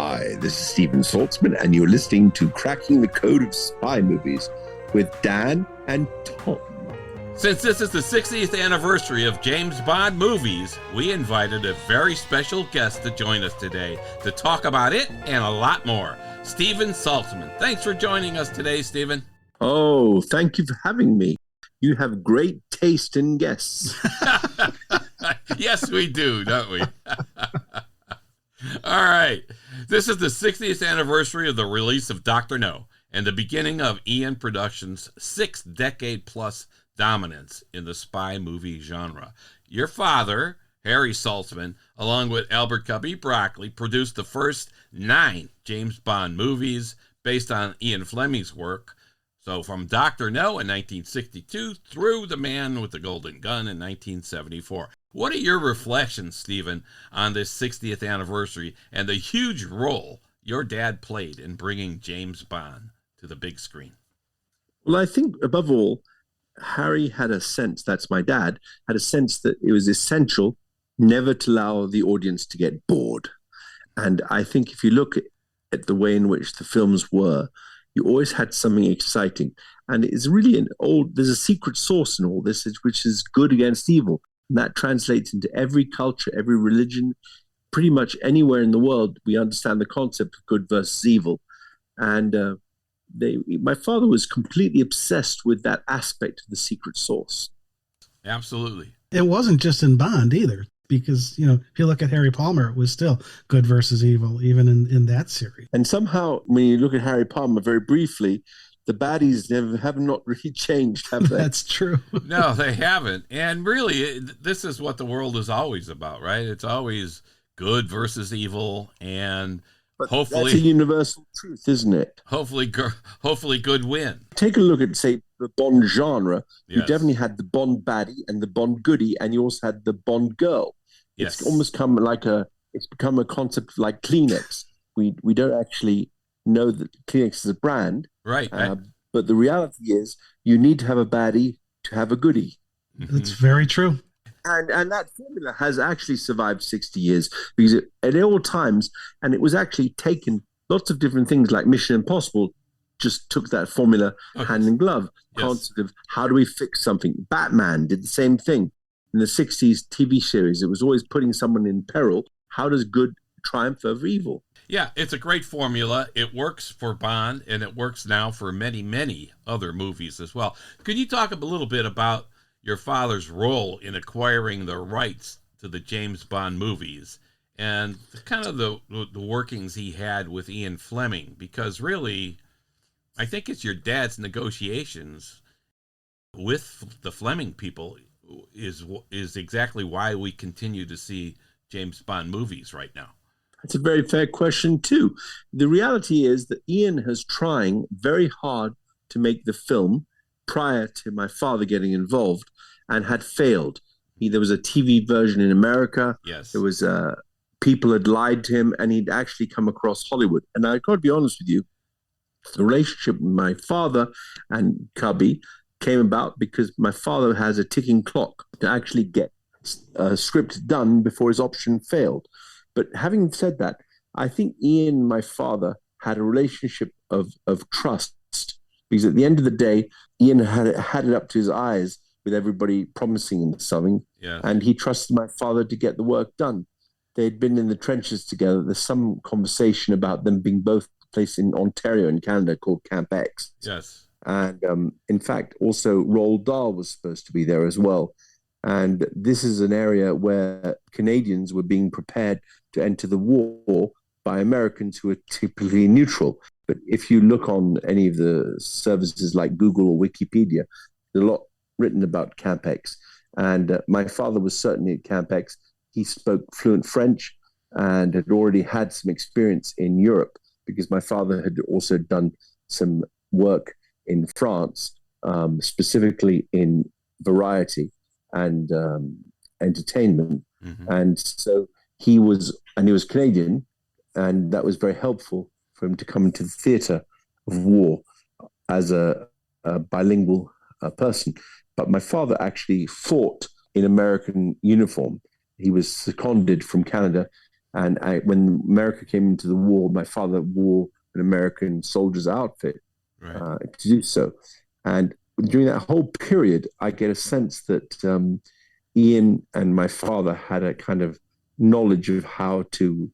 Hi, this is Steven Saltzman, and you're listening to Cracking the Code of Spy Movies with Dan and Tom. Since this is the 60th anniversary of James Bond movies, we invited a very special guest to join us today to talk about it and a lot more. Steven Saltzman. Thanks for joining us today, Steven. Oh, thank you for having me. You have great taste in guests. Yes, we do, don't we? All right. This is the 60th anniversary of the release of Dr. No and the beginning of Eon Productions' 6-decade-plus dominance in the spy movie genre. Your father, Harry Saltzman, along with Albert Cubby Broccoli, produced the first 9 James Bond movies based on Ian Fleming's work. So from Dr. No in 1962 through The Man with the Golden Gun in 1974. What are your reflections, Stephen, on this 60th anniversary and the huge role your dad played in bringing James Bond to the big screen? Well, I think above all, Harry had a sense, that's my dad, had a sense that it was essential never to allow the audience to get bored. And I think if you look at the way in which the films were, you always had something exciting. And it's really there's a secret sauce in all this, which is good against evil. And that translates into every culture, every religion, pretty much anywhere in the world. We understand the concept of good versus evil. And my father was completely obsessed with that aspect of the secret sauce. Absolutely. It wasn't just in Bond either, because, if you look at Harry Palmer, it was still good versus evil, even in that series. And somehow, when you look at Harry Palmer very briefly, the baddies have not really changed, have they? That's true. No, they haven't. And really, this is what the world is always about, right? It's always good versus evil, and but hopefully that's a universal truth, isn't it? Hopefully good win. Take a look at, say, the Bond genre. Yes. You definitely had the Bond baddie and the Bond goodie, and you also had the Bond girl. Yes. It's almost become a concept like Kleenex. We don't actually know that Kleenex is a brand, right? But the reality is, you need to have a baddie to have a goodie. That's very true. And that formula has actually survived 60 years because at all times, and it was actually taken, lots of different things like Mission Impossible just took that formula hand in glove. Yes. Concept of how do we fix something? Batman did the same thing. In the 60s TV series, it was always putting someone in peril. How does good triumph over evil? Yeah, it's a great formula. It works for Bond, and it works now for many, many other movies as well. Could you talk a little bit about your father's role in acquiring the rights to the James Bond movies and kind of the workings he had with Ian Fleming? Because really, I think it's your dad's negotiations with the Fleming people is exactly why we continue to see James Bond movies right now. That's a very fair question, too. The reality is that Ian has trying very hard to make the film prior to my father getting involved and had failed. There was a TV version in America. Yes. There was people had lied to him, and he'd actually come across Hollywood. And I got to be honest with you, the relationship with my father and Cubby came about because my father has a ticking clock to actually get a script done before his option failed. But having said that, I think Ian, my father, had a relationship of trust, because at the end of the day, Ian had it up to his eyes with everybody promising him something, and he trusted my father to get the work done. They'd been in the trenches together. There's some conversation about them being both placed in Ontario in Canada called Camp X. Yes. And in fact, also Roald Dahl was supposed to be there as well. And this is an area where Canadians were being prepared to enter the war by Americans who are typically neutral. But if you look on any of the services like Google or Wikipedia, there's a lot written about Camp X. And my father was certainly at Camp X. He spoke fluent French and had already had some experience in Europe, because my father had also done some work in France, specifically in variety and entertainment. Mm-hmm. And so he was Canadian, and that was very helpful for him to come into the theater of war as a bilingual person. But my father actually fought in American uniform. He was seconded from Canada, And when America came into the war, my father wore an American soldier's outfit to do so. And during that whole period, I get a sense that Ian and my father had a kind of knowledge of how to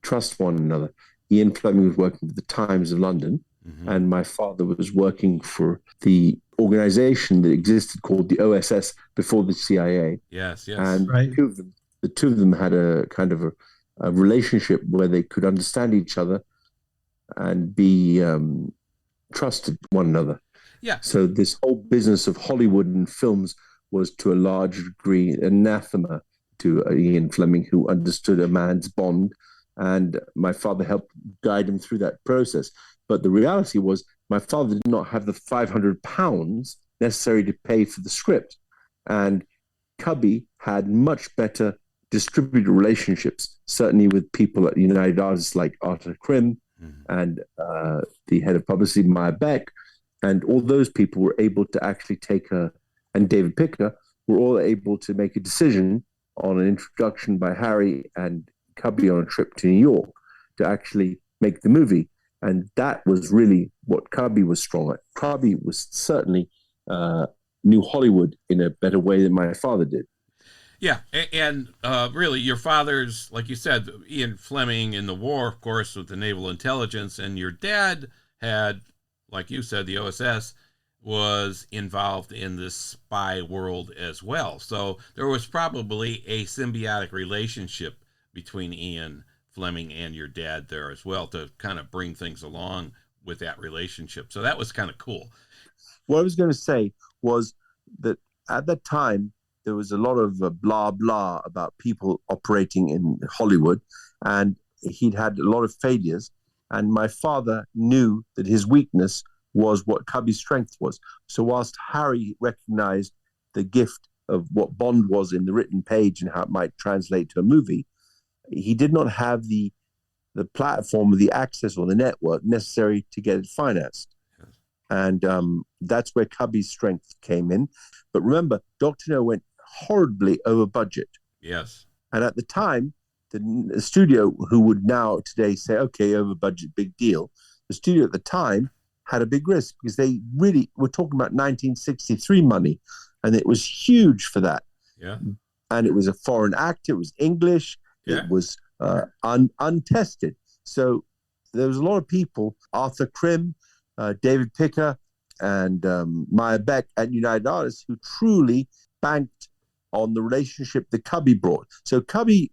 trust one another. Ian Fleming was working for the Times of London, and my father was working for the organization that existed called the OSS before the CIA. Yes. And the two of them had a kind of a relationship where they could understand each other and be trusted one another. Yeah. So this whole business of Hollywood and films was to a large degree anathema to Ian Fleming, who understood a man's bond, and my father helped guide him through that process. But the reality was my father did not have the £500 necessary to pay for the script. And Cubby had much better distributed relationships, certainly with people at United Artists like Arthur Krim and the head of publicity, Maya Beck. And all those people were able to actually and David Picker were all able to make a decision on an introduction by Harry and Cubby on a trip to New York to actually make the movie. And that was really what Cubby was strong at. Cubby was certainly knew Hollywood in a better way than my father did. Yeah, and really, your father's, like you said, Ian Fleming in the war, of course, with the naval intelligence, and your dad had, like you said, the OSS was involved in this spy world as well. So there was probably a symbiotic relationship between Ian Fleming and your dad there as well to kind of bring things along with that relationship. So that was kind of cool. What I was going to say was that at that time, there was a lot of blah, blah about people operating in Hollywood, and he'd had a lot of failures. And my father knew that his weakness was what Cubby's strength was. So whilst Harry recognized the gift of what Bond was in the written page and how it might translate to a movie, he did not have the platform or the access or the network necessary to get it financed. And that's where Cubby's strength came in. But remember, Dr. No went horribly over budget. Yes. And at the time, the studio, who would now today say, okay, over budget, big deal, the studio at the time had a big risk because they really were talking about 1963 money, and it was huge for that. Yeah. And it was a foreign actor, it was English, it was untested. So there was a lot of people, Arthur Krim, David Picker, and Maya Beck at United Artists, who truly banked on the relationship that Cubby brought. So Cubby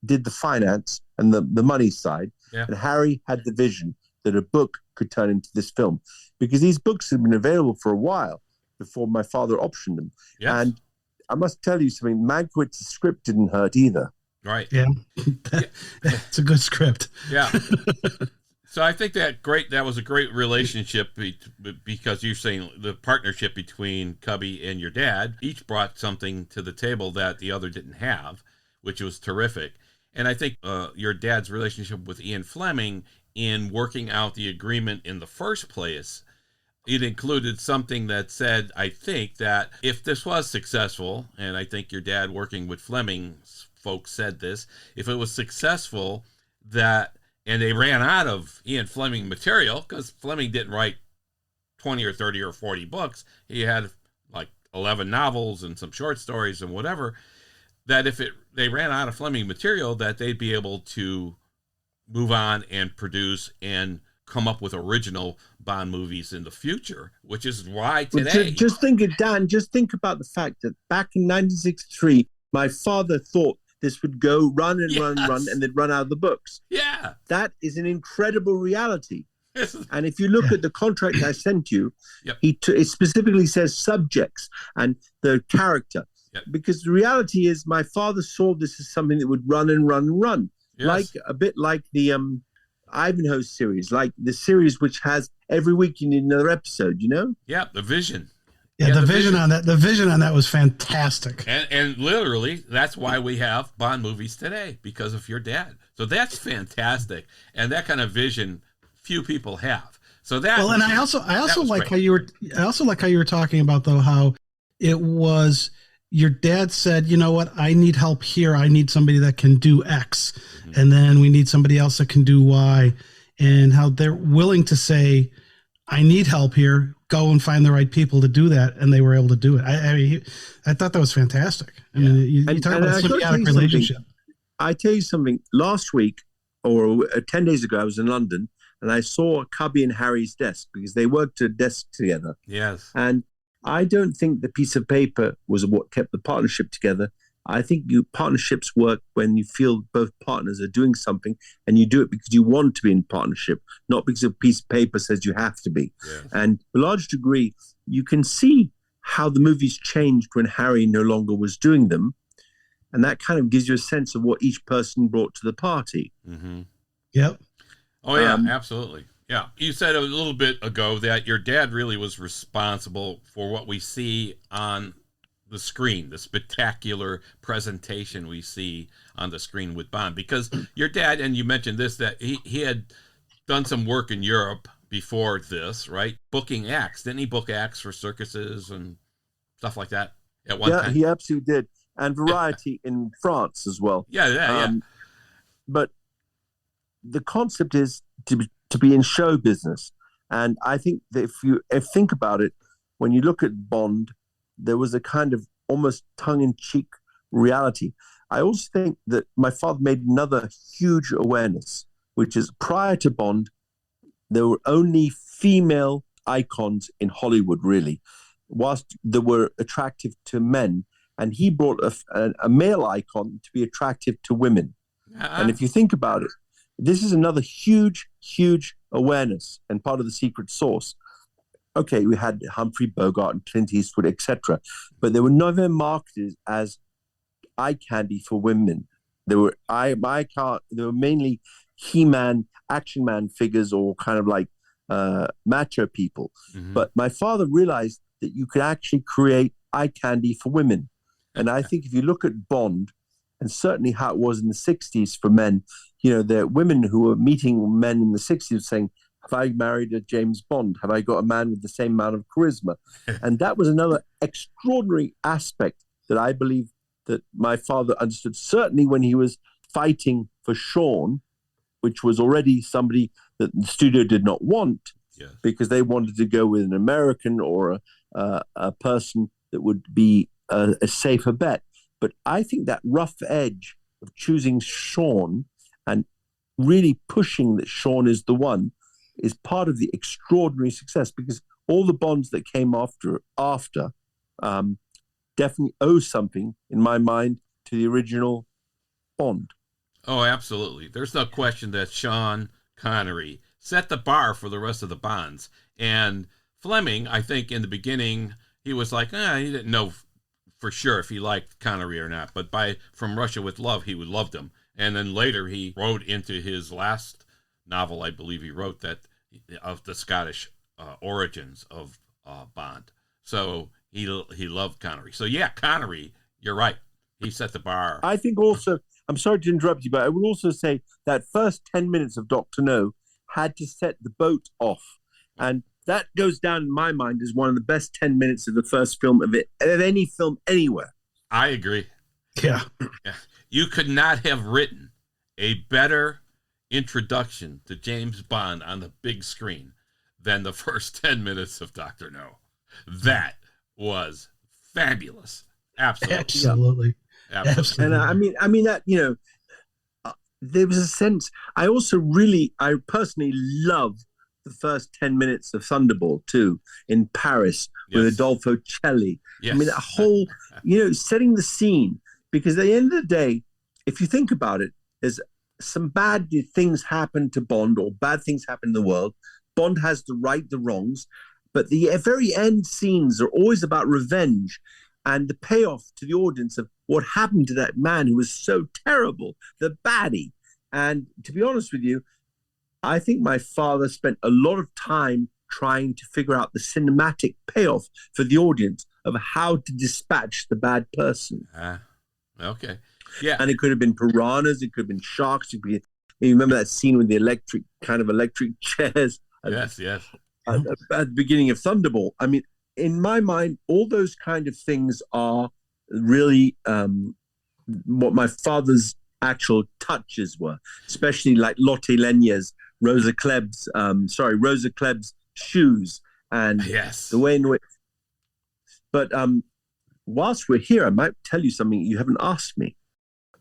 did the finance and the money side, and Harry had the vision that a book could turn into this film, because these books had been available for a while before my father optioned them. Yes. And I must tell you something, Mankiewicz's script didn't hurt either. Right. Yeah. It's a good script. Yeah. So I think that was a great relationship because you're saying the partnership between Cubby and your dad each brought something to the table that the other didn't have, which was terrific. And I think your dad's relationship with Ian Fleming in working out the agreement in the first place, it included something that said, I think, that if this was successful, and I think your dad working with Fleming's folks said this, if it was successful, and they ran out of Ian Fleming material, because Fleming didn't write 20 or 30 or 40 books. He had like 11 novels and some short stories and whatever, that if they ran out of Fleming material, that they'd be able to move on and produce and come up with original Bond movies in the future, which is why today... Just think about the fact that back in 1963, my father thought this would go run and run and run, and they'd run out of the books. Yeah. That is an incredible reality. And if you look at the contract I sent you, it specifically says subjects and the character. Because the reality is my father saw this as something that would run and run and run. Like a bit like the Ivanhoe series, like the series which has every week you need another episode, you know? Yeah, the vision. Yeah, the vision on that was fantastic. And literally, that's why we have Bond movies today, because of your dad. So that's fantastic. And that kind of vision, few people have. So that and I also like how you were talking about, though, how it was your dad said, you know what, I need help here. I need somebody that can do X. Mm-hmm. And then we need somebody else that can do Y. And how they're willing to say, I need help here. Go and find the right people to do that. And they were able to do it. I thought that was fantastic. I mean, you talk about a symbiotic relationship. I tell you something. Last week, or 10 days ago, I was in London, and I saw Cubby and Harry's desk because they worked at a desk together. Yes. And I don't think the piece of paper was what kept the partnership together. I think partnerships work when you feel both partners are doing something, and you do it because you want to be in partnership, not because a piece of paper says you have to be. Yes. And to a large degree, you can see how the movies changed when Harry no longer was doing them. And that kind of gives you a sense of what each person brought to the party. Mm-hmm. Yep. Oh, yeah, absolutely. Yeah. You said a little bit ago that your dad really was responsible for what we see on the screen, the spectacular presentation we see on the screen with Bond. Because your dad, and you mentioned this, that he had done some work in Europe before this, right? Booking acts. Didn't he book acts for circuses and stuff like that at one time? Yeah, he absolutely did. And Variety in France as well. Yeah. But the concept is to be in show business. And I think that if you think about it, when you look at Bond, there was a kind of almost tongue-in-cheek reality. I also think that my father made another huge awareness, which is prior to Bond, there were only female icons in Hollywood, really, whilst they were attractive to men. And he brought a male icon to be attractive to women. And if you think about it, this is another huge, huge awareness and part of the secret sauce. Okay, we had Humphrey Bogart and Clint Eastwood, etc., but they were never marketed as eye candy for women. They were they were mainly He-Man, Action Man figures, or kind of like macho people. Mm-hmm. But my father realized that you could actually create eye candy for women. And I think if you look at Bond, and certainly how it was in the 60s for men, there are women who were meeting men in the 60s saying, have I married a James Bond? Have I got a man with the same amount of charisma? And that was another extraordinary aspect that I believe that my father understood, certainly when he was fighting for Sean, which was already somebody that the studio did not want, because they wanted to go with an American or a person that would be a safer bet. But I think that rough edge of choosing Sean and really pushing that Sean is the one is part of the extraordinary success, because all the Bonds that came after definitely owe something, in my mind, to the original Bond. Oh, absolutely. There's no question that Sean Connery set the bar for the rest of the Bonds. And Fleming, I think in the beginning, he was like, he didn't know for sure if he liked Connery or not. But From Russia with Love, he loved him. And then later he wrote into his last novel, I believe he wrote that, of the Scottish origins of Bond. So he loved Connery. So yeah, Connery, you're right. He set the bar. I think also, I'm sorry to interrupt you, but I would also say that first 10 minutes of Dr. No had to set the boat off. And that goes down in my mind as one of the best 10 minutes of the first film of any film anywhere. I agree. Yeah. You could not have written a better introduction to James Bond on the big screen than the first 10 minutes of Dr. No. That was fabulous. Absolutely. And I mean that, there was a sense. I personally love the first 10 minutes of Thunderball too, in Paris with Adolfo Celli. Yes. I mean, that whole, setting the scene, because at the end of the day, if you think about it, there's some bad things happen to Bond, or bad things happen in the world. Bond has to right the wrongs, but the very end scenes are always about revenge and the payoff to the audience of what happened to that man who was so terrible, the baddie. And to be honest with you, I think my father spent a lot of time trying to figure out the cinematic payoff for the audience of how to dispatch the bad person. Okay. Yeah. And it could have been piranhas, it could have been sharks. You remember that scene with the electric chairs? Yes. At the beginning of Thunderball. I mean, in my mind, all those kind of things are really what my father's actual touches were, especially like Lotte Lenia's, Rosa Kleb's shoes, and Yes, the way in which. But whilst we're here, I might tell you something you haven't asked me.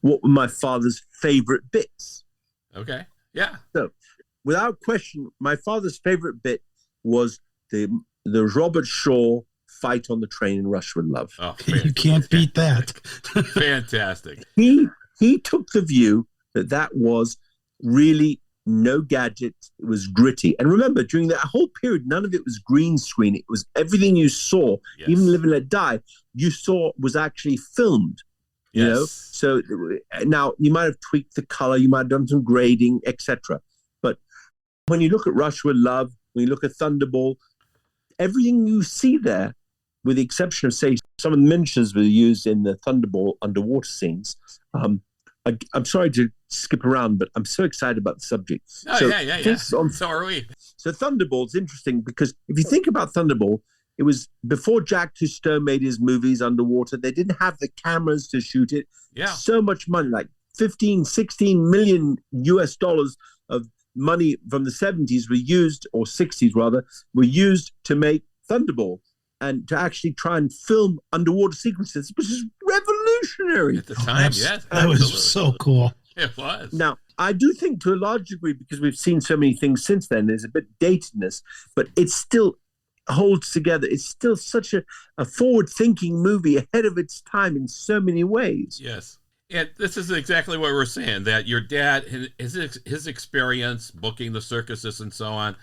What were my father's favorite bits? Okay, yeah. So, without question, my father's favorite bit was the Robert Shaw fight on the train in Rush with Love. Oh, you can't beat that. Fantastic. He took the view that was really no gadgets. It was gritty. And remember, during that whole period, none of it was green screen. It was everything you saw, even Live and Let Die, you saw was actually filmed. You know, so now you might have tweaked the color, you might have done some grading, etc. But when you look at Rush with Love, when you look at Thunderball, everything you see there, with the exception of, say, some of the miniatures were used in the Thunderball underwater scenes. I'm sorry to skip around, but I'm so excited about the subject. Oh, yeah. So are we. So Thunderball's interesting because if you think about Thunderball, it was before Jacques Cousteau made his movies underwater. They didn't have the cameras to shoot it. Yeah. So much money, like 15, 16 million US dollars of money from the 70s were used, or 60s rather, were used to make Thunderball and to actually try and film underwater sequences, which is revolutionary. At the time, yes. That was so cool. It was. Now, I do think to a large degree, because we've seen so many things since then, there's a bit datedness, but it still holds together. It's still such a forward-thinking movie ahead of its time in so many ways. Yes. And this is exactly what we're saying, that your dad, his experience booking the circuses and so on,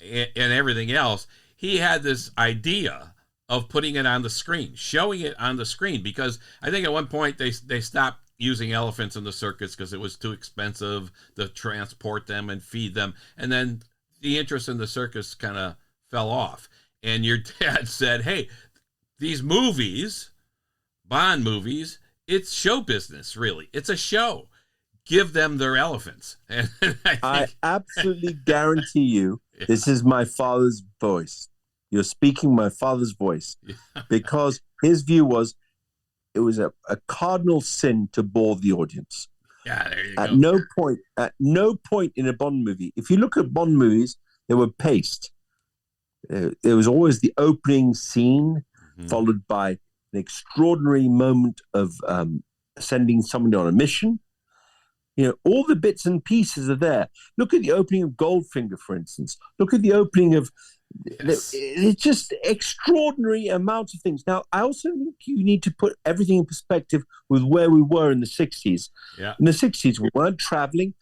and everything else, he had this idea of putting it on the screen, showing it on the screen, because I think at one point they stopped using elephants in the circus because it was too expensive to transport them and feed them. And then the interest in the circus kind of fell off. And your dad said, hey, these movies, Bond movies, it's show business, really. It's a show. Give them their elephants. And I absolutely guarantee you, this is my father's voice. You're speaking my father's voice, because his view was it was a cardinal sin to bore the audience. Yeah, there you go. At no point in a Bond movie, if you look at Bond movies, they were paced. There was always the opening scene, followed by an extraordinary moment of sending somebody on a mission. You know, all the bits and pieces are there. Look at the opening of Goldfinger, for instance. Look at the opening of... Yes. It's just extraordinary amounts of things. Now, I also think you need to put everything in perspective with where we were in the 60s. Yeah. In the 60s, we weren't traveling.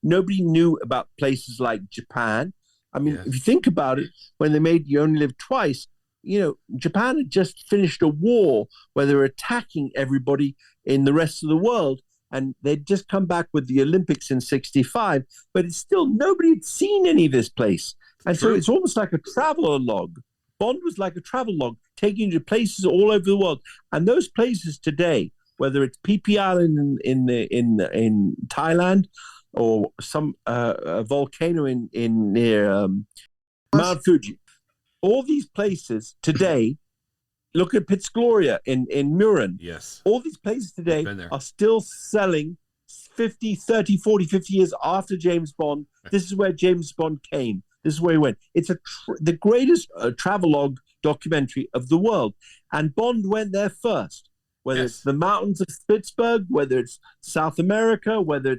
Nobody knew about places like Japan. I mean, if you think about it, when they made You Only Live Twice, you know, Japan had just finished a war where they were attacking everybody in the rest of the world. And they'd just come back with the Olympics in 65, but it's still, nobody had seen any of this place. And so it's almost like a travel log. Bond was like a travel log, taking you to places all over the world. And those places today, whether it's PP Island in Thailand, or some a volcano near Mount Fuji, all these places today, look at Piz Gloria in Murin. Yes. All these places today are still selling 50, 30, 40, 50 years after James Bond. This is where James Bond came. This is where he went. It's the greatest travelogue documentary of the world. And Bond went there first, whether it's the mountains of Spitsberg, whether it's South America, whether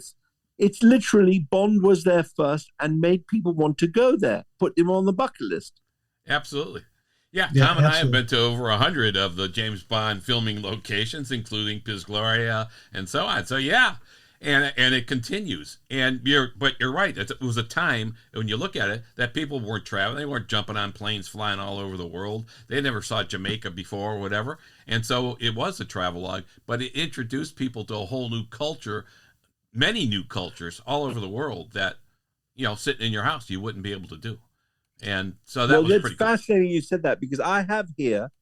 it's literally Bond was there first and made people want to go there, put him on the bucket list. Absolutely. Yeah, Tom and I have been to over 100 of the James Bond filming locations, including Piz Gloria and so on. So yeah, and it continues. But you're right. It was a time when you look at it that people weren't traveling, they weren't jumping on planes, flying all over the world. They never saw Jamaica before or whatever, and so it was a travelogue. But it introduced people to a whole new culture, many new cultures all over the world that, you know, sitting in your house you wouldn't be able to do. And so that was pretty fascinating you said that, because I have here,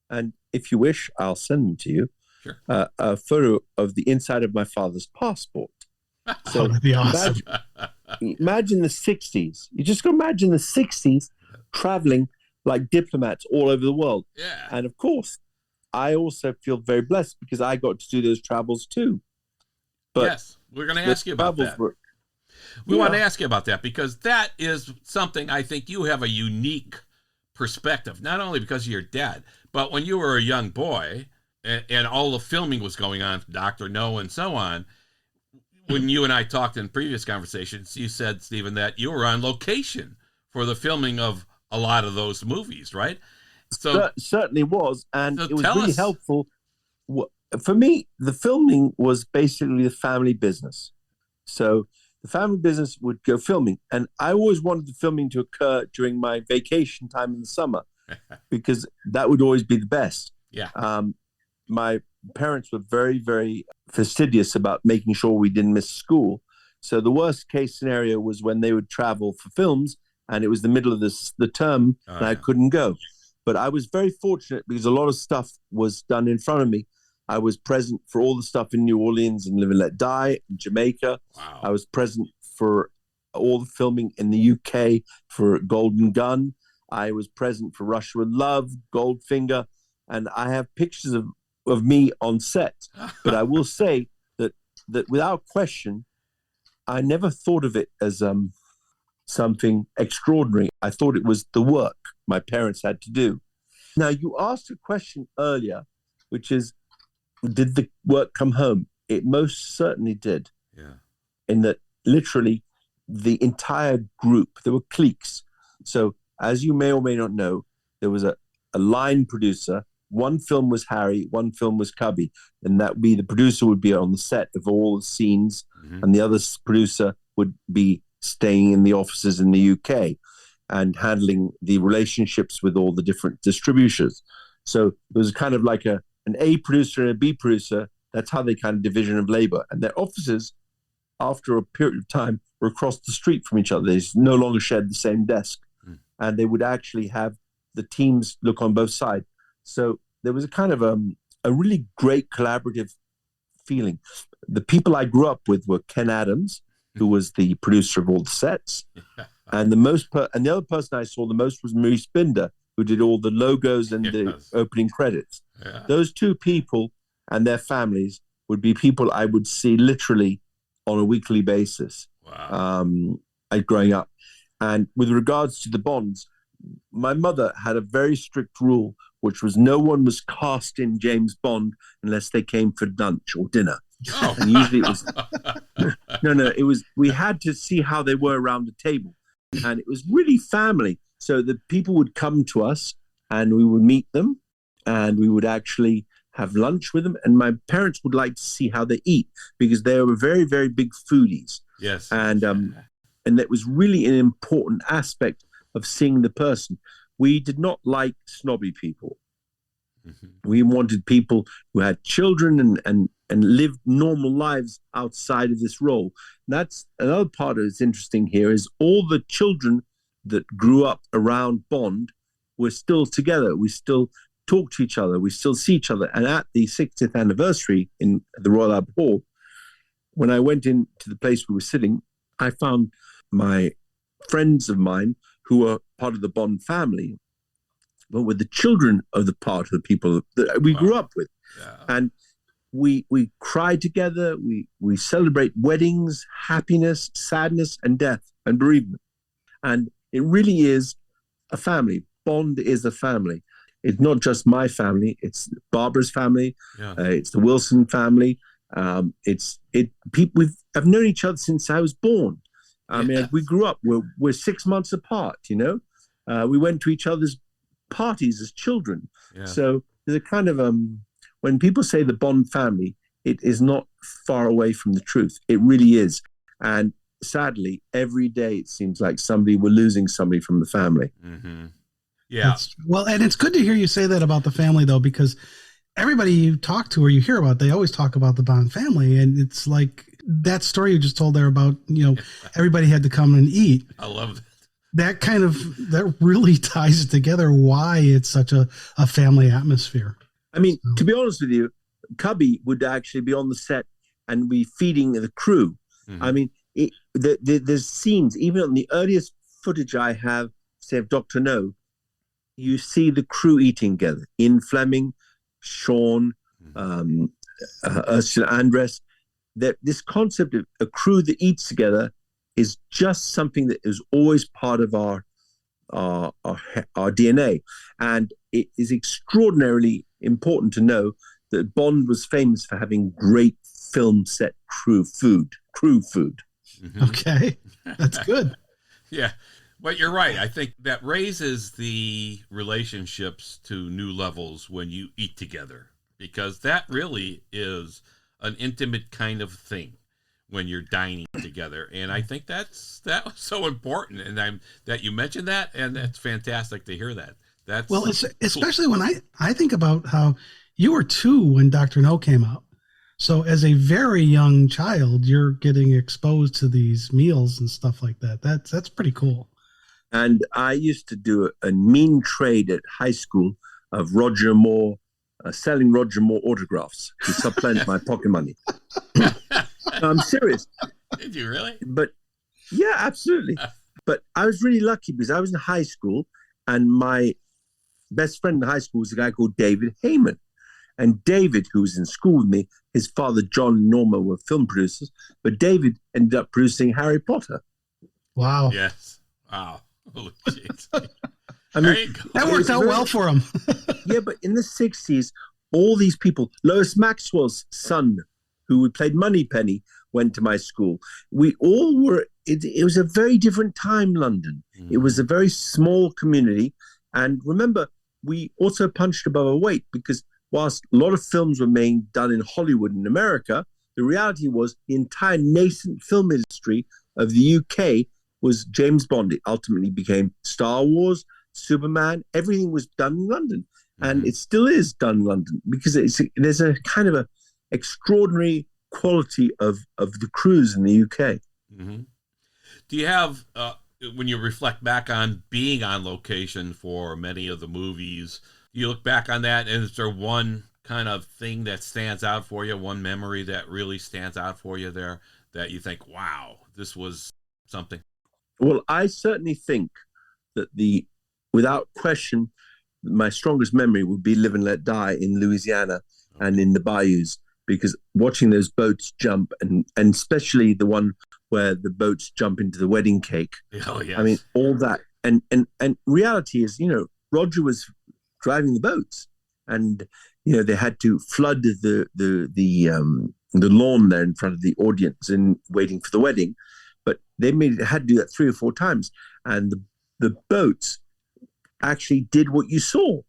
and if you wish, I'll send them to you, a photo of the inside of my father's passport. So that'd be awesome. Imagine the 60s. You just go imagine the 60s traveling like diplomats all over the world. Yeah. And of course, I also feel very blessed because I got to do those travels too. But yes, we're going to ask you about that. We want to ask you about that because that is something I think you have a unique perspective, not only because of your dad, but when you were a young boy and all the filming was going on, Dr. No and so on. When you and I talked in previous conversations, you said, Stephen, that you were on location for the filming of a lot of those movies, right? So certainly was, and so it was really helpful. For me, the filming was basically the family business. So the family business would go filming, and I always wanted the filming to occur during my vacation time in the summer because that would always be the best. Yeah. My parents were very, very fastidious about making sure we didn't miss school. So the worst case scenario was when they would travel for films and it was the middle of the term and I couldn't go. But I was very fortunate because a lot of stuff was done in front of me. I was present for all the stuff in New Orleans and Live and Let Die, in Jamaica. Wow. I was present for all the filming in the UK for Golden Gun. I was present for Russia with Love, Goldfinger, and I have pictures of me on set. But I will say that without question, I never thought of it as something extraordinary. I thought it was the work my parents had to do. Now, you asked a question earlier, which is, did the work come home? It most certainly did. Yeah. In that literally the entire group, there were cliques. So as you may or may not know, there was a line producer. One film was Harry, one film was Cubby, and that would be the producer would be on the set of all the scenes, and the other producer would be staying in the offices in the UK and handling the relationships with all the different distributors. So it was kind of like an A producer and a B producer. That's how they kind of division of labor. And their offices, after a period of time, were across the street from each other. They no longer shared the same desk. And they would actually have the teams look on both sides. So there was a kind of a really great collaborative feeling. The people I grew up with were Ken Adams, who was the producer of all the sets. And the other person I saw the most was Maurice Binder, who did all the logos and the opening credits. Yeah. Those two people and their families would be people I would see literally on a weekly basis. Wow. Growing up. And with regards to the Bonds, my mother had a very strict rule, which was no one was cast in James Bond unless they came for lunch or dinner. Oh. And usually it was it was, we had to see how they were around the table. And it was really family. So the people would come to us and we would meet them and we would actually have lunch with them. And my parents would like to see how they eat because they were very, very big foodies. Yes. And that was really an important aspect of seeing the person. We did not like snobby people. We wanted people who had children and lived normal lives outside of this role. And that's another part that's interesting here is all the children that grew up around Bond were still together. We still talk to each other. We still see each other. And at the 60th anniversary in the Royal Albert Hall, when I went into the place we were sitting, I found my friends of mine who were part of the Bond family, but with the children of the part of the people that we grew up with. Yeah. And we cry together, we celebrate weddings, happiness, sadness, and death, and bereavement. And it really is a family. Bond is a family. It's not just my family, it's Barbara's family, it's the Wilson family. People have known each other since I was born. I mean, we grew up, we're 6 months apart, you know? We went to each other's parties as children. Yeah. So there's a kind of, when people say the Bond family, it is not far away from the truth. It really is. And sadly, every day it seems like we're losing somebody from the family. Mm-hmm. Yeah. Well, and it's good to hear you say that about the family, though, because everybody you talk to or you hear about, they always talk about the Bond family. And it's like that story you just told there about, everybody had to come and eat. I love that. That really ties it together why it's such a family atmosphere. I mean, to be honest with you, Cubby would actually be on the set and be feeding the crew. Mm-hmm. I mean, there's scenes, even on the earliest footage I have, say, of Dr. No, you see the crew eating together. Ian Fleming, Sean, Ursula Andress, that this concept of a crew that eats together is just something that is always part of our DNA. And it is extraordinarily important to know that Bond was famous for having great film set crew food. Mm-hmm. Okay, that's good. Yeah, but you're right. I think that raises the relationships to new levels when you eat together, because that really is an intimate kind of thing when you're dining together. And I think that was so important. And that you mentioned that, and that's fantastic to hear that. That's well, it's, especially when I think about how you were 2 when Dr. No came out. So as a very young child, you're getting exposed to these meals and stuff like that. That's pretty cool. And I used to do a mean trade at high school of Roger Moore, selling Roger Moore autographs to supplement my pocket money. No, I'm serious. Did you really? But yeah, absolutely. But I was really lucky because I was in high school, and my best friend in high school was a guy called David Heyman. And David, who was in school with me, his father, John and Norma, were film producers, but David ended up producing Harry Potter. Wow. Yes. Wow. Holy jeez. I mean, that worked out well for him. Yeah, but in the 60s, all these people, Lois Maxwell's son, who played Moneypenny, went to my school. We all were, it was a very different time, London. Mm-hmm. It was a very small community. And remember, we also punched above our weight because whilst a lot of films were being done in Hollywood in America, the reality was the entire nascent film industry of the UK was James Bond. It ultimately became Star Wars, Superman. Everything was done in London. And it still is done in London because there's a kind of a extraordinary quality of the crews in the UK. Mm-hmm. Do you have, when you reflect back on being on location for many of the movies, you look back on that, and is there one kind of thing that stands out for you, one memory that really stands out for you there that you think, wow, this was something? Well, I certainly think that without question, my strongest memory would be Live and Let Die in Louisiana and in the bayous, because watching those boats jump, and especially the one where the boats jump into the wedding cake. Oh, yes. I mean, all that. And reality is, Roger was driving the boats, and they had to flood the lawn there in front of the audience and waiting for the wedding, but they had to do that 3 or 4 times, and the boats actually did what you saw.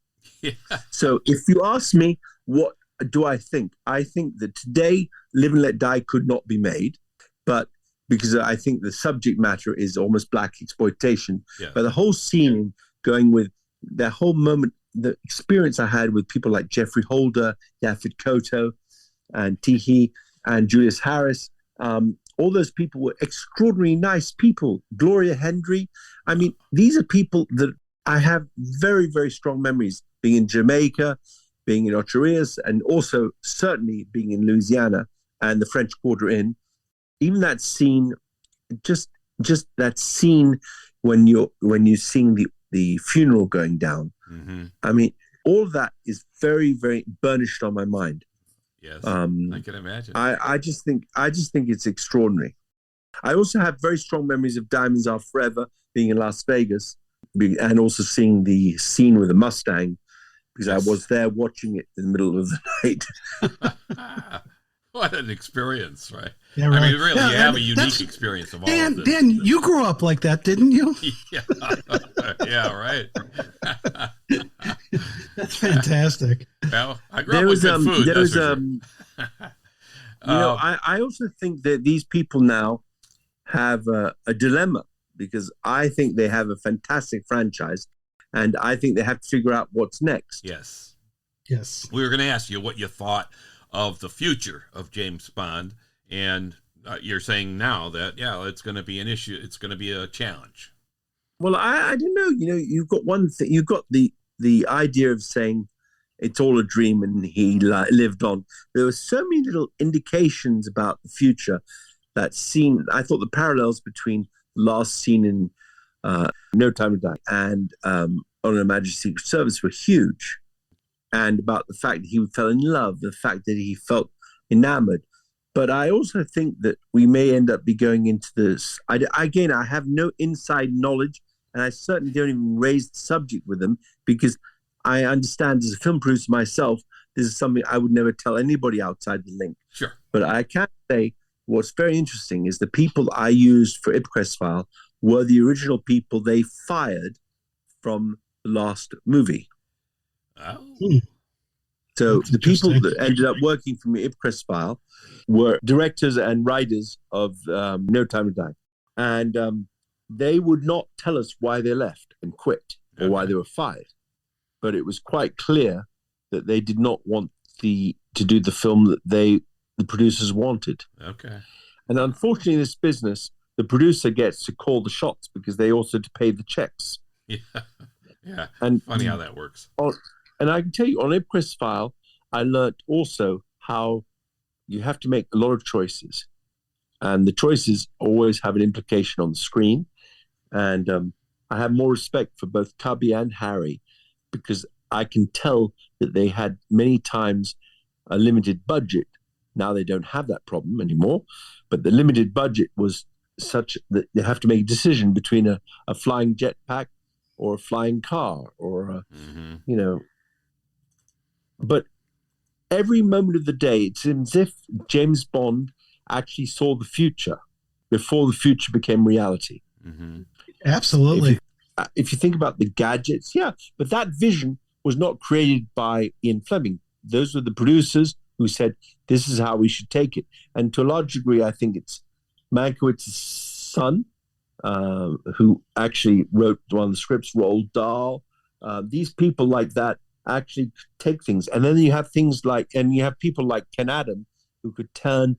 Yeah. So if you ask me, what do I think? I think that today Live and Let Die could not be made, but because I think the subject matter is almost black exploitation. Yeah. But the whole scene going with that whole moment, the experience I had with people like Jeffrey Holder, Yaphet Kotto, and Teehee, and Julius Harris, all those people were extraordinarily nice people. Gloria Hendry. I mean, these are people that I have very, very strong memories, being in Jamaica, being in Ocho Rios, and also certainly being in Louisiana and the French Quarter Inn. Even that scene, just that scene when you're seeing the funeral going down. Mm-hmm. I mean, all of that is very, very burnished on my mind. Yes, I can imagine. I just think it's extraordinary. I also have very strong memories of Diamonds Are Forever, being in Las Vegas, and also seeing the scene with the Mustang, because I was there watching it in the middle of the night. What an experience, right? Yeah, right. I mean, really, you have a unique experience of all of this. Dan, you grew up like that, didn't you? Yeah, right. That's fantastic. Well, I grew up with good food. I also think that these people now have a dilemma, because I think they have a fantastic franchise, and I think they have to figure out what's next. Yes. We were going to ask you what you thought of the future of James Bond, and you're saying now that it's going to be an issue, it's going to be a challenge. Well, I don't know. You've got one thing. You've got the idea of saying it's all a dream and he lived on. There were so many little indications about the future. That scene, I thought the parallels between the last scene in No Time to Die and On Her Majesty's Secret Service were huge. and about the fact that he fell in love, the fact that he felt enamored. But I also think that we may end up be going into this. Again, I have no inside knowledge, and I certainly don't even raise the subject with them because I understand as a film producer myself, this is something I would never tell anybody outside the link. Sure. But I can say what's very interesting is the people I used for IPCRESS File were the original people they fired from the last movie. Oh. So That's the people that ended up working for me, IPCRESS File, were directors and writers of No Time to Die. And they would not tell us why they left and quit or why they were fired. But it was quite clear that they did not want to do the film that the producers wanted. Okay. And unfortunately, in this business, the producer gets to call the shots because they also have to pay the checks. Yeah. Yeah. And funny how that works. And I can tell you, on IPCRESS File, I learned also how you have to make a lot of choices. And the choices always have an implication on the screen. And I have more respect for both Cubby and Harry because I can tell that they had many times a limited budget. Now they don't have that problem anymore. But the limited budget was such that they have to make a decision between a flying jetpack or a flying car or, you know. But every moment of the day, it's as if James Bond actually saw the future before the future became reality. Mm-hmm. Absolutely. If you think about the gadgets, yeah, but that vision was not created by Ian Fleming. Those were the producers who said, this is how we should take it. And to a large degree, I think it's Mankiewicz's son, who actually wrote one of the scripts, Roald Dahl. These people like that actually take things. And then you have things like, and you have people like Ken Adam, who could turn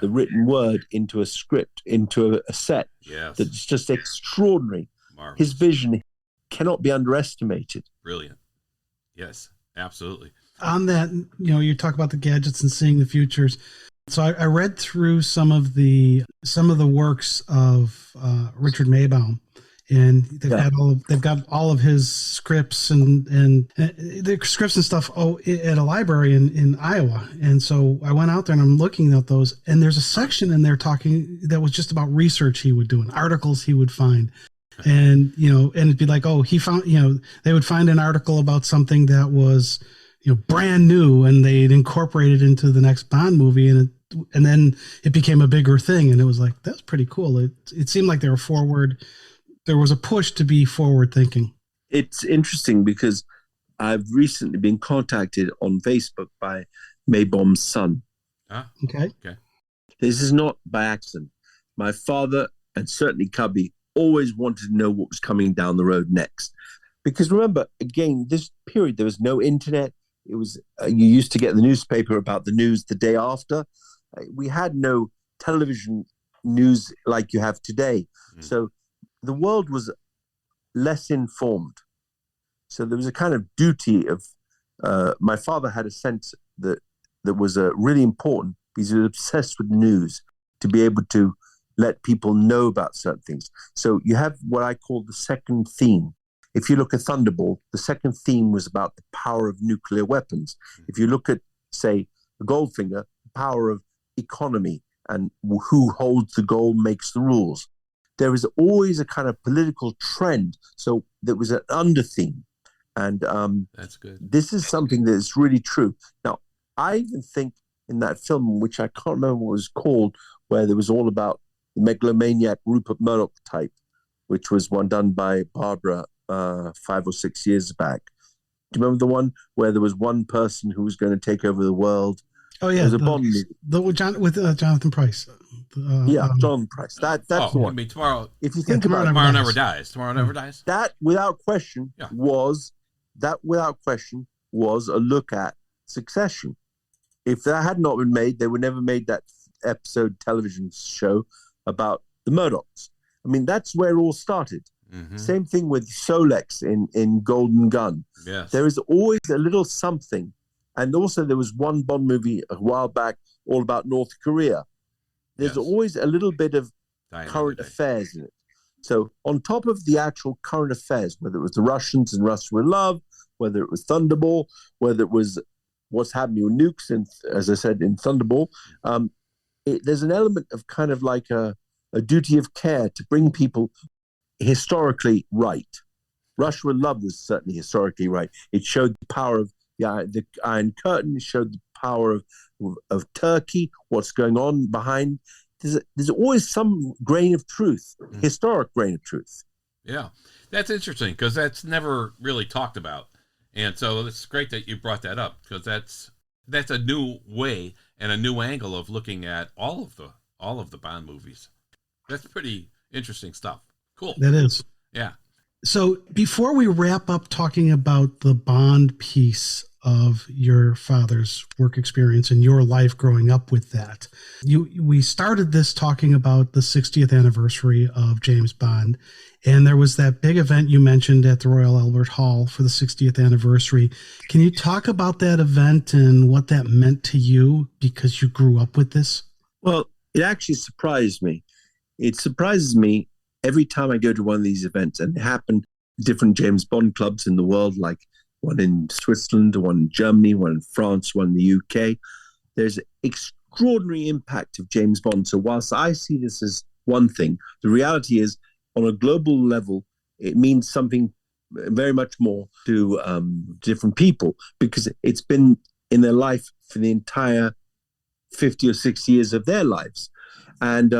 the written word into a script, into a set. Yes. That's just extraordinary. Marvelous. His vision cannot be underestimated. Brilliant. Yes, absolutely. On that, you know, you talk about the gadgets and seeing the futures. So I read through some of the works of Richard Maybaum, and they've got all of his scripts and the scripts and stuff at a library in Iowa. And so I went out there and I'm looking at those, and there's a section in there talking that was just about research he would do and articles he would find. And, you know, and it'd be like, oh, he found, you know, they would find an article about something that was, you know, brand new, and they'd incorporate it into the next Bond movie. And then it became a bigger thing. And it was like, that's pretty cool. It seemed like they were forward. There was a push to be forward thinking. It's interesting because I've recently been contacted on Facebook by Maybaum's son. Okay. This is not by accident. My father, and certainly Cubby, always wanted to know what was coming down the road next. Because remember, again, this period, there was no internet. It was, you used to get the newspaper about the news the day after. We had no television news like you have today. So the world was less informed. So there was a kind of duty of, my father had a sense that was really important because he was obsessed with news, to be able to let people know about certain things. So you have what I call the second theme. If you look at Thunderball, the second theme was about the power of nuclear weapons. If you look at, say, Goldfinger, the power of economy and who holds the gold makes the rules. There is always a kind of political trend. So there was an under theme. And that's good. This is something that is really true. Now, I even think in that film, which I can't remember what it was called, where there was all about the megalomaniac Rupert Murdoch type, which was one done by Barbara 5 or 6 years back. Do you remember the one where there was one person who was going to take over the world? Oh yeah, it was a Bond movie. With Jonathan Price. Jonathan Price. That's the one. I mean, tomorrow. If you think about Tomorrow Never Dies. Tomorrow Never Dies. That, without question, was a look at Succession. If that had not been made, they would never made that episode television show about the Murdochs. I mean, that's where it all started. Mm-hmm. Same thing with Solex in Golden Gun. Yes. There is always a little something. And also there was one Bond movie a while back all about North Korea. There's always a little bit of current affairs in it. So on top of the actual current affairs, whether it was the Russians and Russia with Love, whether it was Thunderball, whether it was what's happening with nukes, and as I said in Thunderball, there's an element of kind of like a duty of care to bring people historically right. Russia with Love was certainly historically right. It showed the power of the Iron Curtain. It showed the power of Turkey, what's going on behind. There's always some grain of truth, historic grain of truth. Yeah, that's interesting because that's never really talked about. And so it's great that you brought that up because that's a new way and a new angle of looking at all of the Bond movies. That's pretty interesting stuff. Cool. That is. Yeah. So before we wrap up talking about the Bond piece of your father's work experience and your life growing up with that, we started this talking about the 60th anniversary of James Bond. And there was that big event you mentioned at the Royal Albert Hall for the 60th anniversary. Can you talk about that event and what that meant to you because you grew up with this? Well, it actually surprised me. It surprises me every time I go to one of these events, and it happened different James Bond clubs in the world, like one in Switzerland, one in Germany, one in France, one in the UK. There's extraordinary impact of James Bond. So whilst I see this as one thing, the reality is on a global level, it means something very much more to different people because it's been in their life for the entire 50 or 60 years of their lives. And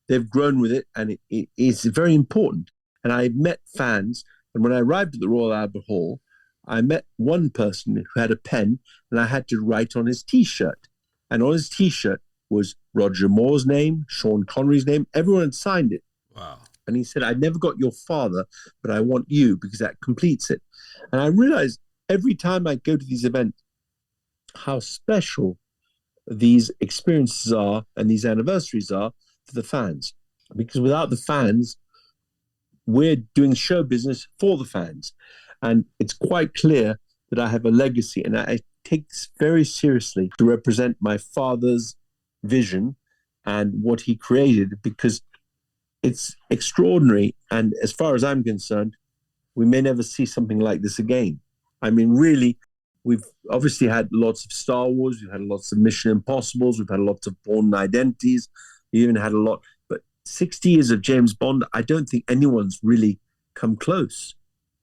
they've grown with it, and it is very important. And I met fans, and when I arrived at the Royal Albert Hall, I met one person who had a pen, and I had to write on his T-shirt. And on his T-shirt was Roger Moore's name, Sean Connery's name. Everyone had signed it. Wow. And he said, I never got your father, but I want you because that completes it. And I realized every time I go to these events, how special these experiences are and these anniversaries are for the fans. Because without the fans, we're doing show business for the fans. And it's quite clear that I have a legacy, and I take this very seriously to represent my father's vision and what he created, because it's extraordinary. And as far as I'm concerned, we may never see something like this again. I mean, really, we've obviously had lots of Star Wars, we've had lots of Mission Impossibles, we've had lots of Bourne Identities, we even had a lot, but 60 years of James Bond, I don't think anyone's really come close.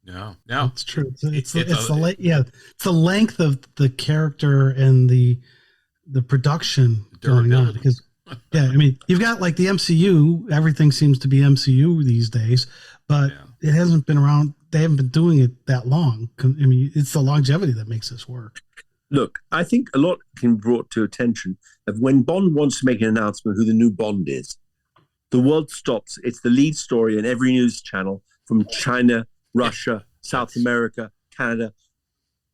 No, it's true. It's the length of the character and the production going on. Because I mean, you've got like the MCU. Everything seems to be MCU these days, but it hasn't been around. They haven't been doing it that long. I mean, it's the longevity that makes this work. Look, I think a lot can be brought to attention of when Bond wants to make an announcement who the new Bond is. The world stops. It's the lead story in every news channel from China, Russia, South America, Canada.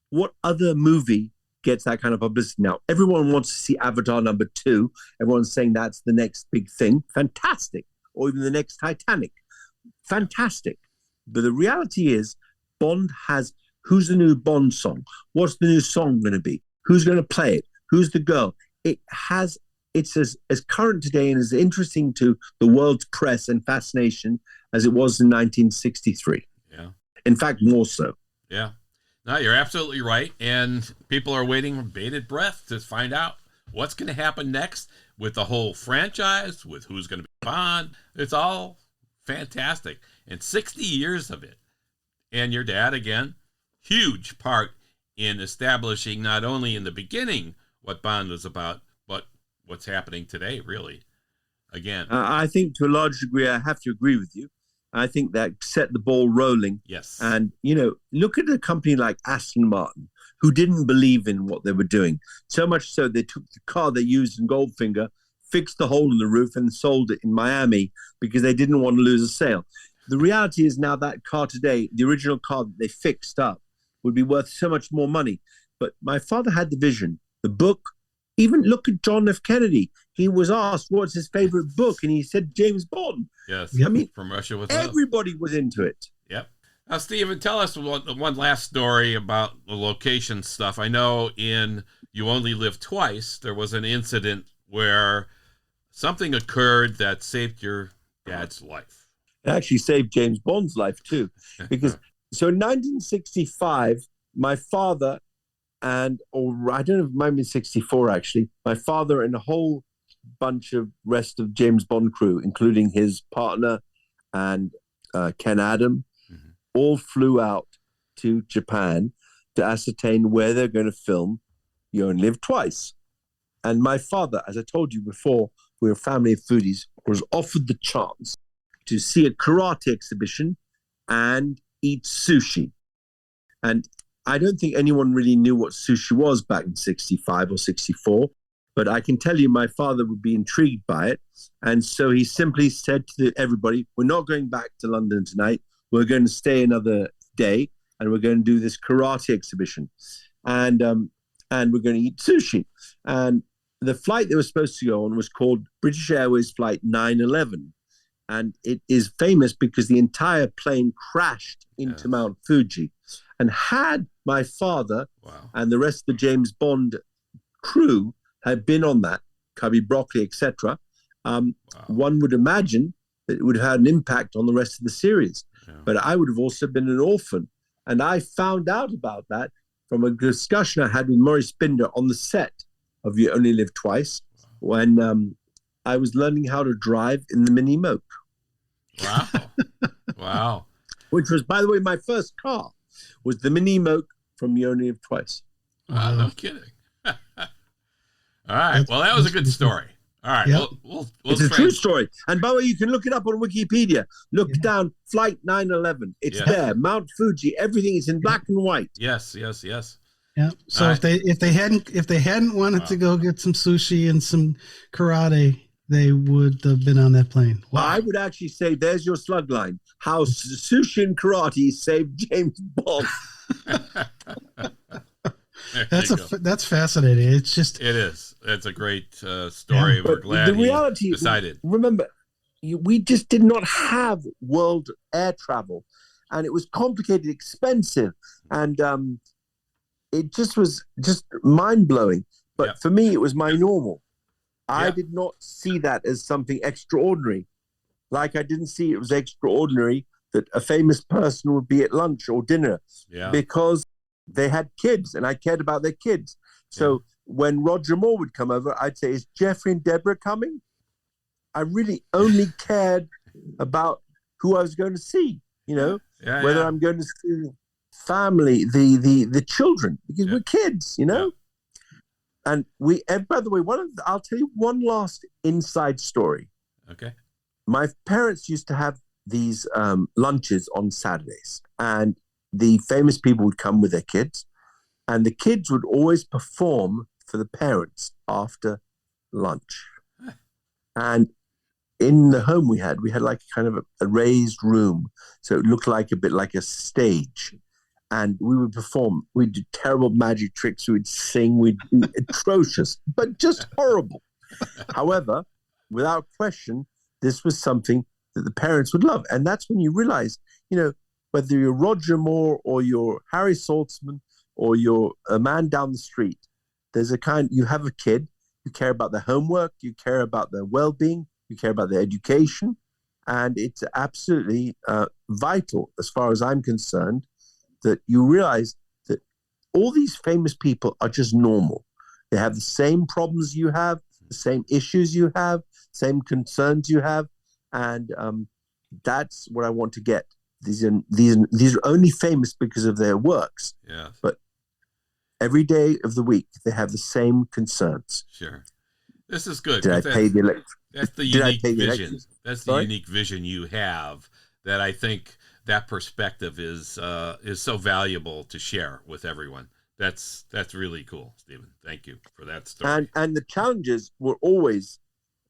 What other movie gets that kind of publicity now? Everyone wants to see Avatar #2. Everyone's saying that's the next big thing. Fantastic. Or even the next Titanic. Fantastic. But the reality is Bond has, who's the new Bond song? What's the new song going to be? Who's going to play it? Who's the girl? It's as current today and as interesting to the world's press and fascination as it was in 1963. Yeah. In fact, more so. Yeah. No, you're absolutely right. And people are waiting with bated breath to find out what's going to happen next with the whole franchise, with who's going to be Bond. It's all fantastic. And 60 years of it. And your dad, again, huge part in establishing not only in the beginning what Bond was about, but what's happening today, really. Again. I think to a large degree, I have to agree with you. I think that set the ball rolling. Yes. And, look at a company like Aston Martin, who didn't believe in what they were doing. So much so they took the car they used in Goldfinger, fixed the hole in the roof and sold it in Miami because they didn't want to lose a sale. The reality is now that car today, the original car that they fixed up, would be worth so much more money. But my father had the vision, the book. Even look at John F. Kennedy. He was asked what's his favorite book, and he said James Bond. Yes. I mean, From Russia with Love. Everybody was into it. Yep. Now, Steven, tell us one last story about the location stuff. I know in You Only Live Twice, there was an incident where something occurred that saved your dad's life. It actually saved James Bond's life too, because so in 1965, my father or I don't know, it might be 64 actually. My father and a whole bunch of rest of James Bond crew, including his partner and Ken Adam, all flew out to Japan to ascertain where they're going to film You Only Live Twice. And my father, as I told you before, we're a family of foodies, was offered the chance to see a karate exhibition and eat sushi. And I don't think anyone really knew what sushi was back in 65 or 64, but I can tell you my father would be intrigued by it. And so he simply said to everybody, we're not going back to London tonight. We're going to stay another day and we're going to do this karate exhibition. And we're going to eat sushi. And the flight they were supposed to go on was called British Airways Flight 911. And it is famous because the entire plane crashed into Mount Fuji. And had my father and the rest of the James Bond crew had been on that, Cubby Broccoli, etc., one would imagine that it would have had an impact on the rest of the series. Yeah. But I would have also been an orphan. And I found out about that from a discussion I had with Maurice Binder on the set of You Only Live Twice when I was learning how to drive in the Mini Moke. Wow. Wow. Which was, by the way, my first car was the Mini Moke from You Only Live Twice. Wow, no kidding. All right. Well, that was a good story. All right. Yep. We'll it's a true story. And by the way, you can look it up on Wikipedia. Look down Flight 911. It's there. Mount Fuji. Everything is in black and white. Yes. Yeah. So if they hadn't wanted to go get some sushi and some karate, they would have been on that plane. Wow. I would actually say there's your slug line. How sushi and karate saved James Bond. That's fascinating. It is. It's a great story. Yeah, we're glad the reality decided. Remember, we just did not have world air travel, and it was complicated, expensive, and it just was mind blowing. But for me, it was my normal. I did not see that as something extraordinary. Like I didn't see it was extraordinary that a famous person would be at lunch or dinner because they had kids and I cared about their kids. So when Roger Moore would come over, I'd say, is Jeffrey and Deborah coming? I really only cared about who I was going to see, whether I'm going to see the family, the children, because we're kids, And by the way, I'll tell you one last inside story. Okay. My parents used to have these lunches on Saturdays, and the famous people would come with their kids, and the kids would always perform for the parents after lunch. And in the home we had like kind of a raised room, so it looked like a bit like a stage. And we would perform. We'd do terrible magic tricks. We'd sing. We'd be atrocious, but just horrible. However, without question, this was something that the parents would love. And that's when you realize, whether you're Roger Moore or you're Harry Saltzman or you're a man down the street, you have a kid, you care about their homework, you care about their well-being, you care about their education. And it's absolutely vital, as far as I'm concerned, that you realize that all these famous people are just normal. They have the same problems you have, the same issues you have, same concerns you have, and that's what I want to get. These are only famous because of their works. Yeah. But every day of the week they have the same concerns. Sure. This is good. Did I pay the electric? That's the unique vision. That's the unique vision you have that I think that perspective is so valuable to share with everyone. That's really cool, Steven. Thank you for that story. And the challenges were always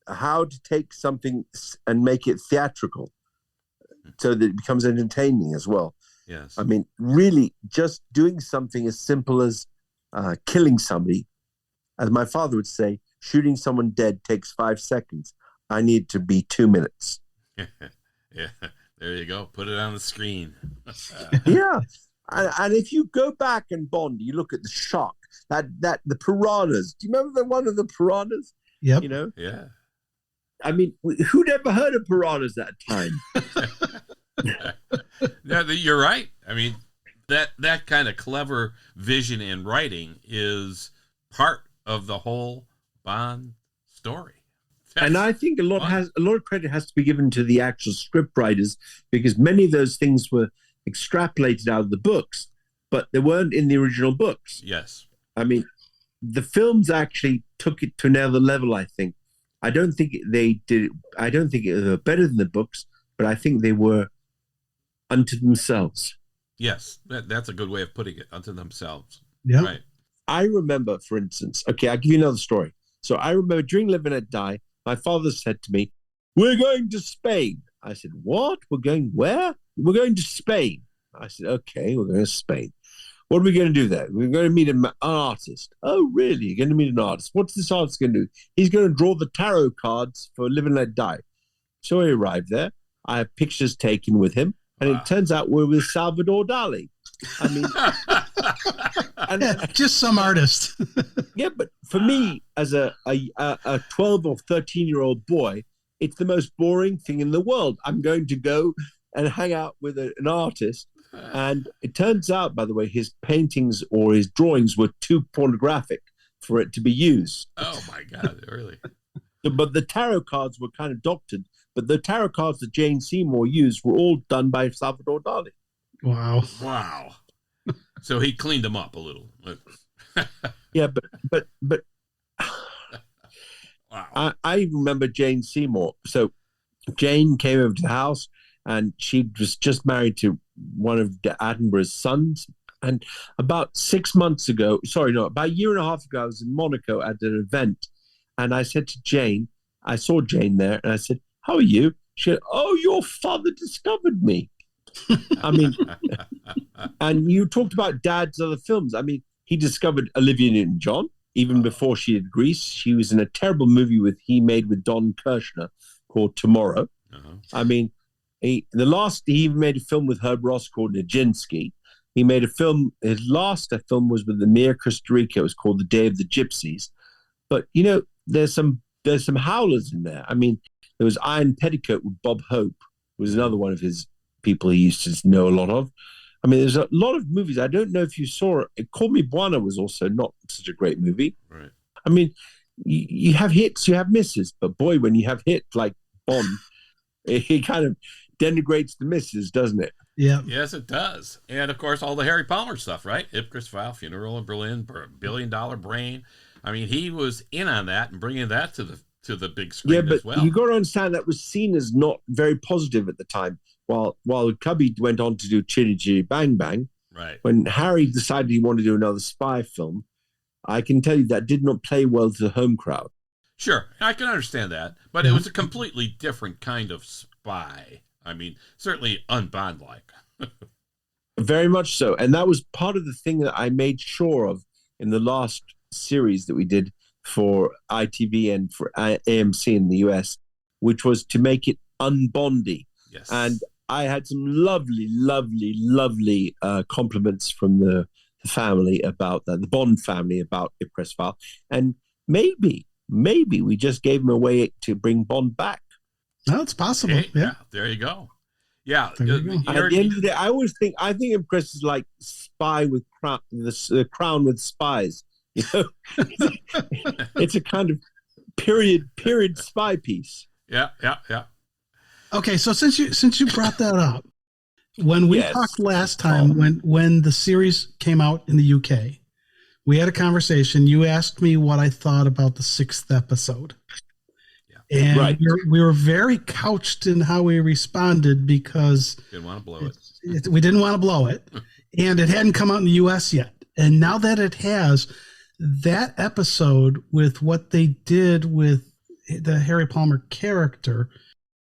how to take something and make it theatrical so that it becomes entertaining as well. Yes. I mean, really just doing something as simple as killing somebody, as my father would say, shooting someone dead takes 5 seconds. I need to be 2 minutes. Yeah. There you go. Put it on the screen. Yeah. And if you go back and Bond, you look at the shark, that the piranhas. Do you remember the one of the piranhas? Yep. Yeah. I mean, who'd ever heard of piranhas that time? No, you're right. I mean, that kind of clever vision in writing is part of the whole Bond story. And I think a lot of credit has to be given to the actual script writers, because many of those things were extrapolated out of the books, but they weren't in the original books. Yes. I mean, the films actually took it to another level, I think. I don't think they did. I don't think they were better than the books, but I think they were unto themselves. Yes, that's a good way of putting it, unto themselves. Yeah. Right. I remember, for instance, okay, I'll give you another story. So I remember during Live and Let Die, my father said to me, "We're going to Spain." I said, "What? We're going where?" "We're going to Spain." I said, "Okay, we're going to Spain. What are we going to do there?" "We're going to meet an artist." "Oh, really? You're going to meet an artist? What's this artist going to do?" "He's going to draw the tarot cards for Live and Let Die." So I arrived there. I have pictures taken with him, and It turns out we're with Salvador Dali. I mean, just some artist. Yeah, but for me, as a 12 or 13-year-old boy, it's the most boring thing in the world. I'm going to go and hang out with an artist. And it turns out, by the way, his paintings or his drawings were too pornographic for it to be used. Oh, my God, really? But the tarot cards were kind of doctored. But the tarot cards that Jane Seymour used were all done by Salvador Dali. Wow. So he cleaned them up a little. Yeah, but wow. I remember Jane Seymour. So Jane came over to the house, and she was just married to one of Attenborough's sons. And about 6 months ago, about a year and a half ago, I was in Monaco at an event, and I said to Jane, I saw Jane there, and I said, "How are you?" She said, "Oh, your father discovered me." I mean, and you talked about Dad's other films. I mean, he discovered Olivia Newton-John even before she did Grease. She was in a terrible movie he made with Don Kirshner called Tomorrow. I mean, he even made a film with Herb Ross called Nijinsky. He made a film. His last film was with Amir Costa Rica. It was called The Day of the Gypsies. But there's some howlers in there. I mean, there was Iron Petticoat with Bob Hope, who was another one of his people he used to know a lot of. I mean, there's a lot of movies. I don't know if you saw it. Call Me Buona was also not such a great movie. Right. I mean, you have hits, you have misses, but boy, when you have hits like Bond, it kind of denigrates the misses, doesn't it? Yeah. Yes, it does. And of course, all the Harry Palmer stuff, right? IPCRESS File, Funeral in Berlin, $1 Billion Brain. I mean, he was in on that and bringing that to the big screen as well. You got to understand that was seen as not very positive at the time. While Cubby went on to do Chitty Chitty Bang Bang, right? When Harry decided he wanted to do another spy film, I can tell you that did not play well to the home crowd. Sure, I can understand that, but it was a completely different kind of spy. I mean, certainly un-Bond-like. Very much so, and that was part of the thing that I made sure of in the last series that we did for ITV and for AMC in the US, which was to make it un-Bondy. Yes. And I had some lovely, lovely, lovely compliments from the family about that, the Bond family about IPCRESS File. And maybe we just gave them a way to bring Bond back. No, it's possible. Hey, yeah. There you go. Yeah. At the end of the day, I think IPCRESS is like Spy with Crown, the Crown with Spies. It's a kind of period spy piece. Yeah. Okay, so since you brought that up, when we talked last time, when the series came out in the UK, we had a conversation. You asked me what I thought about the 6th episode. Yeah. And we were very couched in how we responded because didn't want to blow it. We didn't want to blow it, and it hadn't come out in the US yet. And now that it has, that episode with what they did with the Harry Palmer character,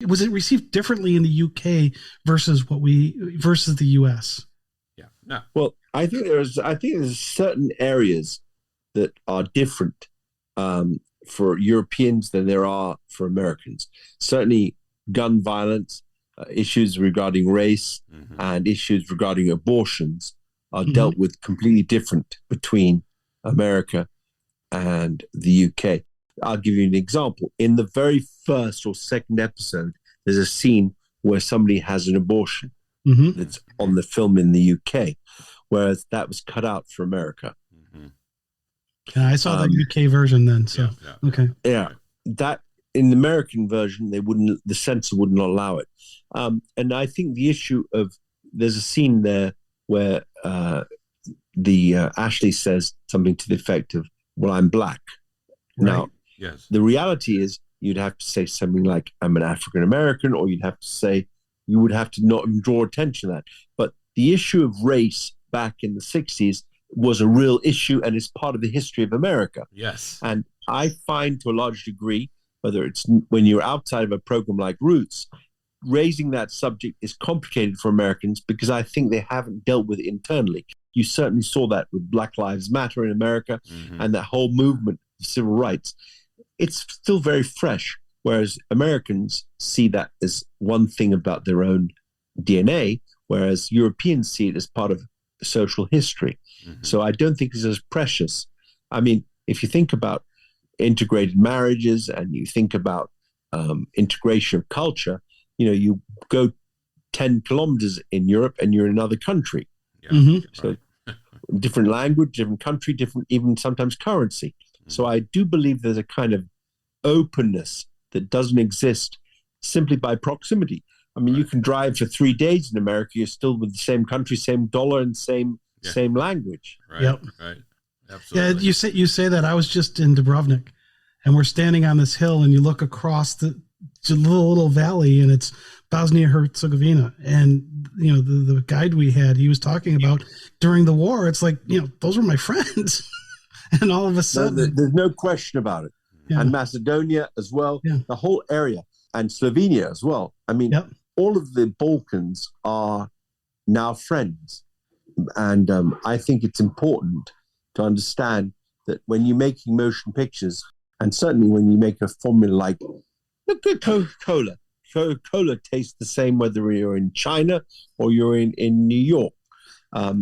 was it received differently in the UK versus the US? Yeah. No. Well, I think there's certain areas that are different for Europeans than there are for Americans. Certainly gun violence, issues regarding race, and issues regarding abortions are dealt with completely different between America and the UK. I'll give you an example. In the very first or second episode, there's a scene where somebody has an abortion. Mm-hmm. that's on the film in the UK, whereas that was cut out for America. Mm-hmm. Yeah, I saw the UK version then. So okay, yeah, that in the American version the censor wouldn't allow it, and I think the issue of there's a scene there where Ashley says something to the effect of, "Well, I'm black." right. Now, Yes. the reality is you'd have to say something like, "I'm an African American," or you would have to not draw attention to that. But the issue of race back in the 60s was a real issue, and it's part of the history of America. Yes. And I find to a large degree, whether it's when you're outside of a program like Roots, raising that subject is complicated for Americans because I think they haven't dealt with it internally. You certainly saw that with Black Lives Matter in America and that whole movement of civil rights. It's still very fresh, whereas Americans see that as one thing about their own DNA, whereas Europeans see it as part of social history. So I don't think it's as precious. I mean, if you think about integrated marriages and you think about integration of culture, you go 10 kilometers in Europe and you're in another country. So different language, different country, different even sometimes currency. So I do believe there's a kind of openness that doesn't exist simply by proximity. I mean, you can drive for 3 days in America, you're still with the same country, same dollar, and same language. Right. Yep. Right. Absolutely. Yeah, you say that. I was just in Dubrovnik, and we're standing on this hill, and you look across the little valley, and it's Bosnia Herzegovina. And the guide we had, he was talking about during the war. It's like those were my friends, and all of a sudden, there's no question about it. Yeah. And Macedonia as well, the whole area, and Slovenia as well. I mean, all of the Balkans are now friends. And I think it's important to understand that when you're making motion pictures, and certainly when you make a formula like Coca-Cola, Coca-Cola tastes the same whether you're in China or you're in New York.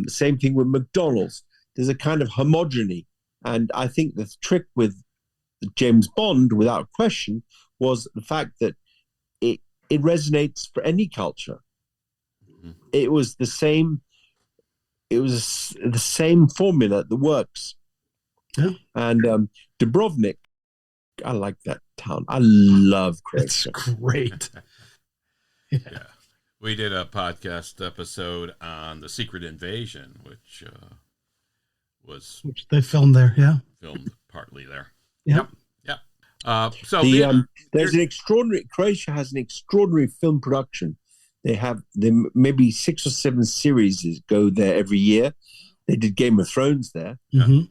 Same thing with McDonald's. There's a kind of homogeny. And I think the trick with James Bond, without question, was the fact that it resonates for any culture. It was the same. It was the same formula that works. Yeah. And Dubrovnik, I like that town. I love Croatia. It's great. Yeah. We did a podcast episode on the Secret Invasion, which they filmed there. Yeah. Filmed partly there. Yep. So there's an extraordinary. Croatia has an extraordinary film production. They have maybe 6 or 7 series go there every year. They did Game of Thrones there,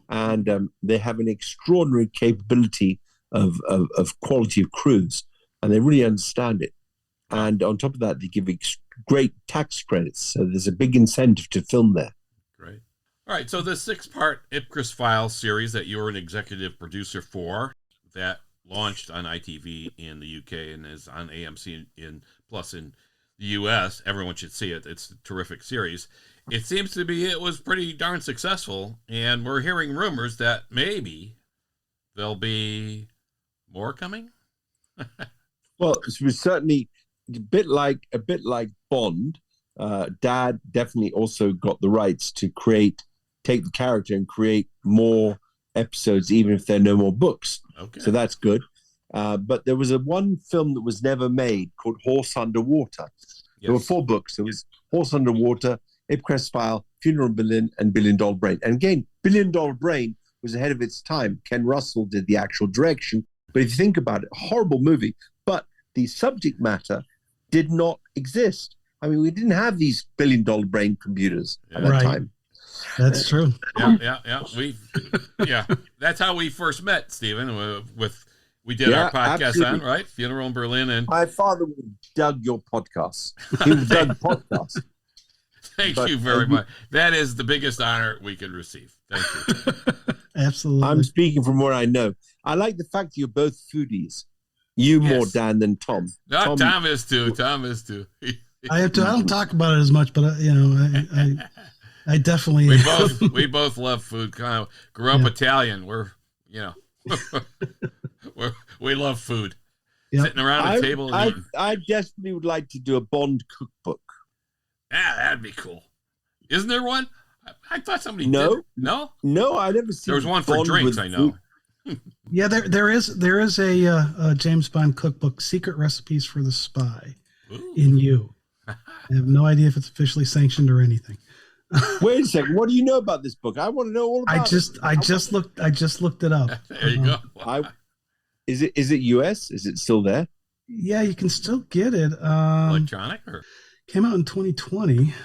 and they have an extraordinary capability of quality of crews, and they really understand it. And on top of that, they give great tax credits, so there's a big incentive to film there. Great. All right, so the 6-part IPCRESS FILE series that you're an executive producer for, that launched on ITV in the UK and is on AMC plus in the US. Everyone should see it. It's a terrific series. It seems to be it was pretty darn successful, and we're hearing rumors that maybe there'll be more coming. Well, it was certainly a bit like Bond. Dad definitely also got the rights to take the character and create more episodes, even if there are no more books. Okay. So that's good. But there was one film that was never made called Horse Underwater. Yes. There were 4 books. There was Horse Underwater, IPCRESS FILE, Funeral in Berlin, and $1 Billion Brain. And again, $1 Billion Brain was ahead of its time. Ken Russell did the actual direction. But if you think about it, horrible movie. But the subject matter did not exist. I mean, we didn't have these $1 Billion Brain computers at that time. That's true. Yeah. That's how we first met, Steven. We did our podcast absolutely. on, right? Funeral in Berlin. And my father would dug your podcast. He would dug podcasts. Thank you very much. That is the biggest honor we could receive. Thank you. Absolutely. I'm speaking from what I know. I like the fact that you're both foodies. You more, Dan, than Tom. No, Tom is too. Tom is too. I have to. I don't talk about it as much, but I definitely. We both love food. Kind of grew up Italian. We love food. Yep. Sitting around a table. I desperately would like to do a Bond cookbook. Yeah, that'd be cool. Isn't there one? I thought somebody No. did. No? No, I never seen. There was one for Bond drinks, with I know. Yeah, there is a James Bond cookbook, Secret Recipes for the Spy, Ooh. in you. I have no idea if it's officially sanctioned or anything. Wait a second. What do you know about this book? I want to know all about it. I just looked it up. There you go. Is it US? Is it still there? Yeah, you can still get it. Electronic or Came out in 2020.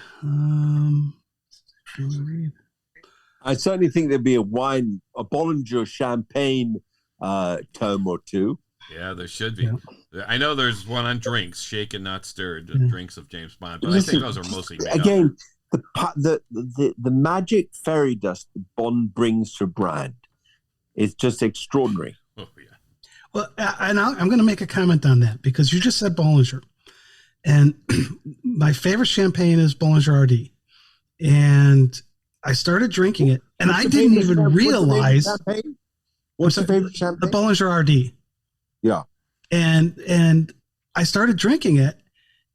I certainly think there'd be a Bollinger champagne tome or two. yeah, there should be. Yeah. I know there's one on drinks, shaken not stirred, drinks of James Bond, but Listen, I think those are mostly made again. The magic fairy dust that Bond brings to a brand is just extraordinary. Oh yeah. Well, and I'm going to make a comment on that because you just said Bollinger, and my favorite champagne is Bollinger RD, and I started drinking it, and I didn't even realize. What's your favorite champagne? The Bollinger RD. Yeah, and I started drinking it,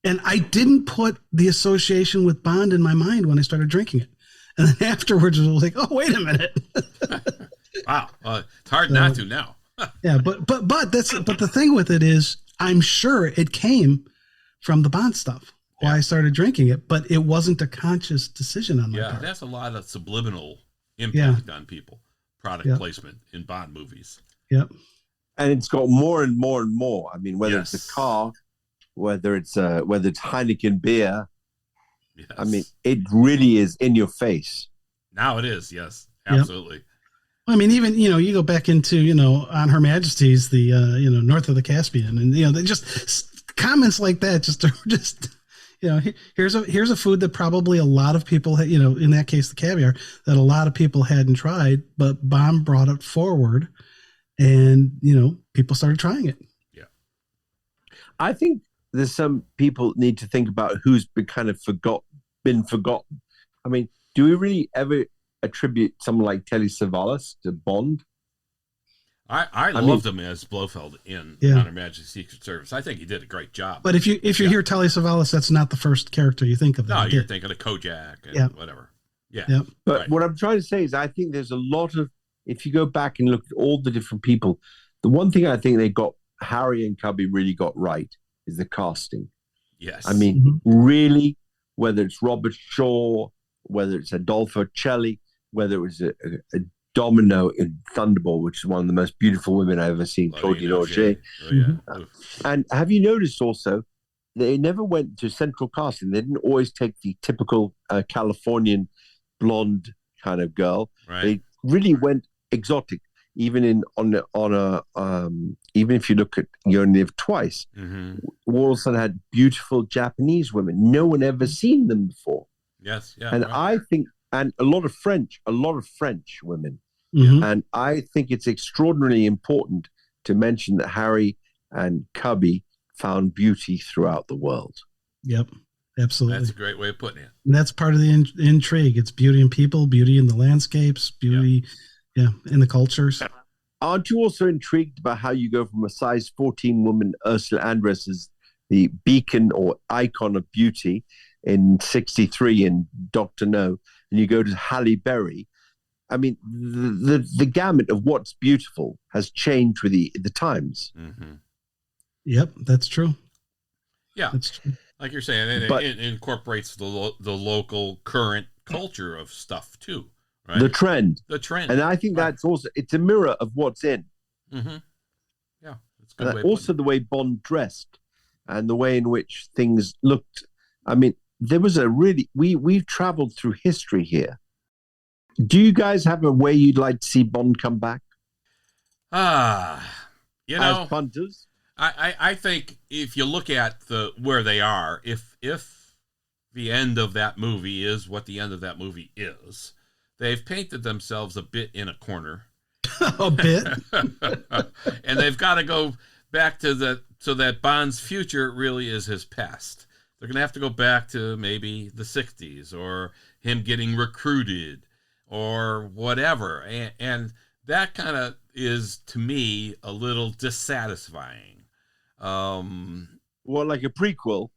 and I didn't put the association with Bond in my mind when I started drinking it, and then afterwards I was like, oh, wait a minute. Wow, it's hard not to now. Yeah, but the thing with it is, I'm sure it came from the Bond stuff. Why I started drinking it, but it wasn't a conscious decision on my part. That's a lot of subliminal impact on people. Product placement in Bond movies. Yep. And it's got more and more and more. I mean, whether it's a car, whether it's Heineken beer. Yes. I mean, it really is in your face. Now it is. Yes, absolutely. Yep. I mean, even, you go back into, on Her Majesty's, the, north of the Caspian, and, they just comments like that, just here's a food that probably a lot of people had, in that case, the caviar, that a lot of people hadn't tried, but Bond brought it forward and, people started trying it. Yeah. I think there's some people need to think about who's been kind of been forgotten. I mean, do we really ever attribute someone like Telly Savalas to Bond? I loved him as Blofeld in On Her Majesty's Secret Service. I think he did a great job. But if you hear Telly Savalas, that's not the first character you think of. No, you're thinking of Kojak and whatever. Yeah. Yep. But what I'm trying to say is I think there's a lot of, if you go back and look at all the different people, the one thing I think Harry and Cubby really got right is the casting. Yes. I mean, really, whether it's Robert Shaw, whether it's Adolfo Celli, whether it was a Domino in Thunderball, which is one of the most beautiful women I've ever seen, Claudine Auger. Oh, yeah. And have you noticed also, they never went to central casting. They didn't always take the typical Californian blonde kind of girl. Right. They really went exotic. Even even if you look at You Only Live Twice, Wolfson had beautiful Japanese women. No one ever seen them before. Yes, yeah. And I think, and a lot of French women. Mm-hmm. And I think it's extraordinarily important to mention that Harry and Cubby found beauty throughout the world. Yep, absolutely. That's a great way of putting it. And that's part of the intrigue. It's beauty in people, beauty in the landscapes, beauty, in the cultures. Aren't you also intrigued about how you go from a size 14 woman, Ursula Andress, as the beacon or icon of beauty in 63 in Dr. No, and you go to Halle Berry? I mean, the gamut of what's beautiful has changed with the times. Mm-hmm. Yep, that's true. Yeah, that's true. Like you're saying, it incorporates the local current culture of stuff too, right? The trend, and I think that's also, it's a mirror of what's in. Mm-hmm. Yeah, it's a good way. Also, the way Bond dressed and the way in which things looked. I mean, there was we've traveled through history here. Do you guys have a way you'd like to see Bond come back? As punters? I think if you look at where they are, if the end of that movie is what the end of that movie is, they've painted themselves a bit in a corner. A bit. And they've got to go back to so that Bond's future really is his past. They're going to have to go back to maybe the 60s or him getting recruited or whatever. And that kind of is, to me, a little dissatisfying. Well, like a prequel?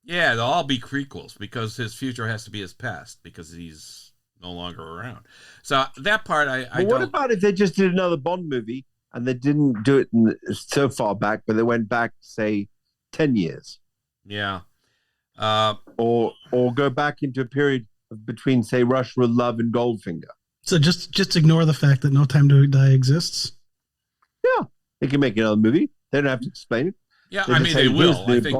Yeah, they'll all be prequels because his future has to be his past because he's no longer around. So that part, I But what about if they just did another Bond movie and they didn't do it so far back, but they went back, say, 10 years? Yeah. Or go back into a period between, say, Russia with Love and Goldfinger. So just ignore the fact that No Time to Die exists? Yeah. They can make another movie. They don't have to explain it. Yeah, I mean, they will. I think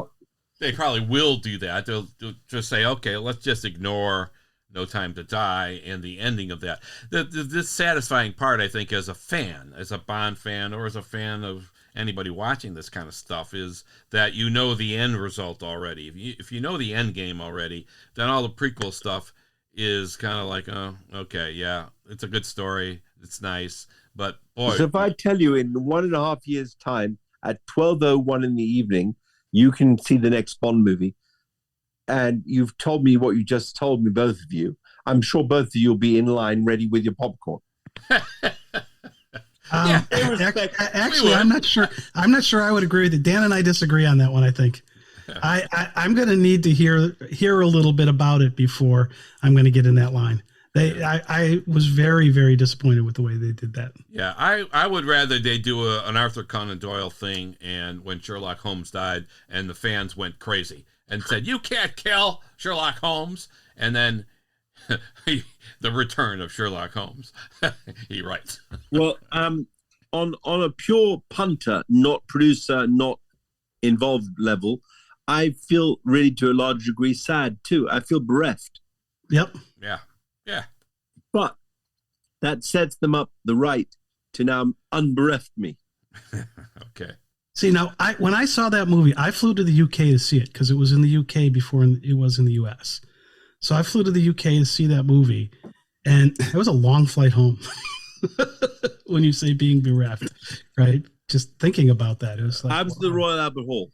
they probably will do that. They'll just say, okay, let's just ignore No Time to Die and the ending of that. This satisfying part, I think, as a fan, as a Bond fan, or as a fan of anybody watching this kind of stuff, is that you know the end result already. If you know the end game already, then all the prequel stuff is kind of like, oh, okay, yeah, it's a good story, it's nice, but boy. So if I tell you in 1.5 years' time, at 12:01 in the evening, you can see the next Bond movie, and you've told me what you just told me, both of you, I'm sure both of you will be in line ready with your popcorn. Actually, I'm not sure. I'm not sure I would agree with it. Dan and I disagree on that one. I think I'm going to need to hear a little bit about it before I'm going to get in that line. I was very, very disappointed with the way they did that. Yeah, I would rather they do an Arthur Conan Doyle thing, and when Sherlock Holmes died, and the fans went crazy and said, "You can't kill Sherlock Holmes," and then the return of Sherlock Holmes. He writes. Well, on a pure punter, not producer, not involved level, I feel really to a large degree sad too. I feel bereft. Yep. Yeah. Yeah. But that sets them up the right to now unbereft me. Okay. See, now, when I saw that movie, I flew to the UK to see it because it was in the UK before it was in the US. So I flew to the UK to see that movie, and it was a long flight home. When you say being bereft, right? Just thinking about that, it was like, I was at the Royal Albert Hall.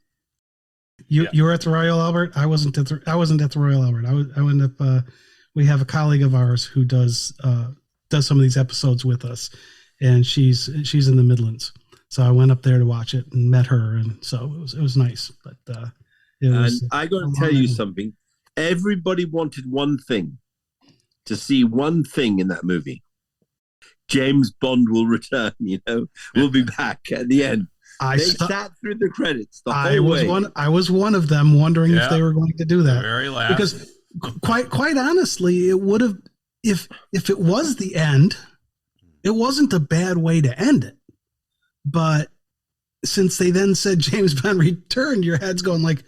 You were at the Royal Albert? I wasn't at the Royal Albert. I went up. We have a colleague of ours who does some of these episodes with us, and she's in the Midlands. So I went up there to watch it and met her, and so it was nice. But I got to tell you something. Everybody wanted one thing, to see one thing in that movie. James Bond will return. We'll be back at the end. They sat through the credits the whole way. I was one of them wondering if they were going to do that. Very last. Because quite honestly, it would have, if it was the end, it wasn't a bad way to end it. But since they then said James Bond returned, your head's going like,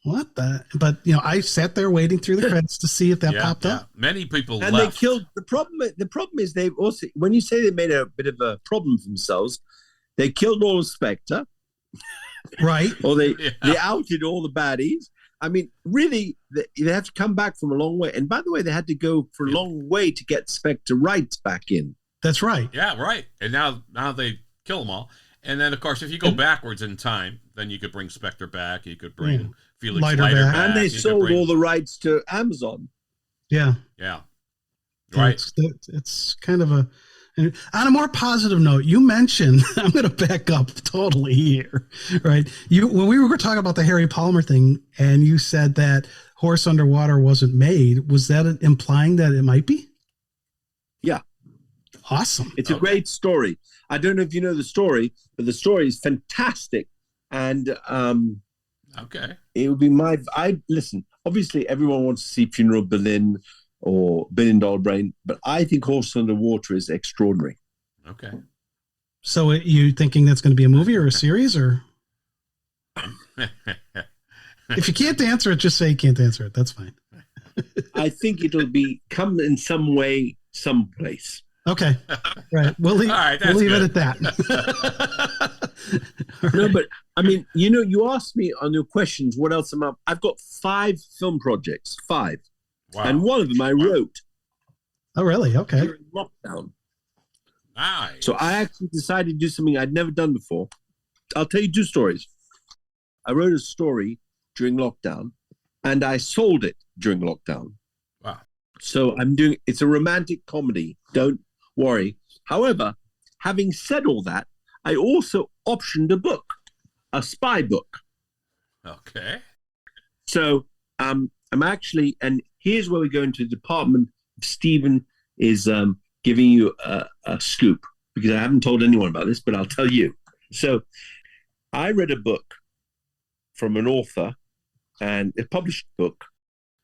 what the? But I sat there waiting through the credits to see if that popped up. Many people and left. They killed the problem. The problem is they've also, when you say they made a bit of a problem for themselves, they killed all of Spectre, right? Or they outed all the baddies. I mean, really, they have to come back from a long way. And by the way, they had to go for a long way to get Spectre rights back in. That's right. Yeah, right. And now they kill them all. And then, of course, if you go backwards in time, then you could bring Spectre back. You could bring Felix Leiter back. And they sold all the rights to Amazon. Yeah. Yeah. Right. It's kind of a... On a more positive note, you mentioned, I'm going to back up totally here, right? When we were talking about the Harry Palmer thing, and you said that Horse Underwater wasn't made, was that implying that it might be? Yeah. Awesome. It's a great story. I don't know if you know the story, but the story is fantastic. And it would be listen, obviously everyone wants to see Funeral Berlin or $1 Billion Brain, but I think Horse Underwater is extraordinary. Okay. So you thinking that's going to be a movie or a series, or? If you can't answer it, just say you can't answer it. That's fine. I think it'll come in some way, someplace. Okay. Right. We'll leave, we'll leave it at that. No, but I mean, you asked me on your questions, what else am I? I've got 5 film projects, 5. Wow. And one of them I wrote. Oh, really? Okay. During lockdown. Nice. So I actually decided to do something I'd never done before. I'll tell you 2 stories. I wrote a story during lockdown, and I sold it during lockdown. Wow. So it's a romantic comedy. Don't worry. However, having said all that, I also optioned a book, a spy book. Okay. So I'm actually, and here's where we go into the department. Steven is giving you a scoop because I haven't told anyone about this, but I'll tell you. So I read a book from an author, and a published book,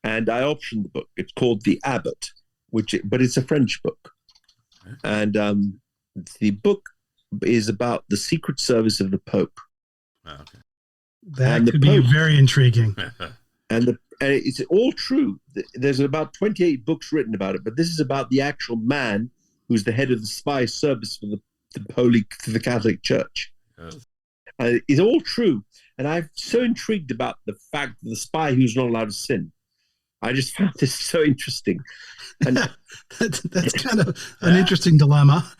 and I optioned the book. It's called The Abbot, but it's a French book. And the book is about the Secret Service of the Pope. Okay. That could be very intriguing. And it's all true. There's about 28 books written about it, but this is about the actual man who's the head of the spy service for the Catholic Church. Yes. It's all true. And I'm so intrigued about the fact that the spy who's not allowed to sin. I just found this so interesting. And that's kind of an interesting dilemma.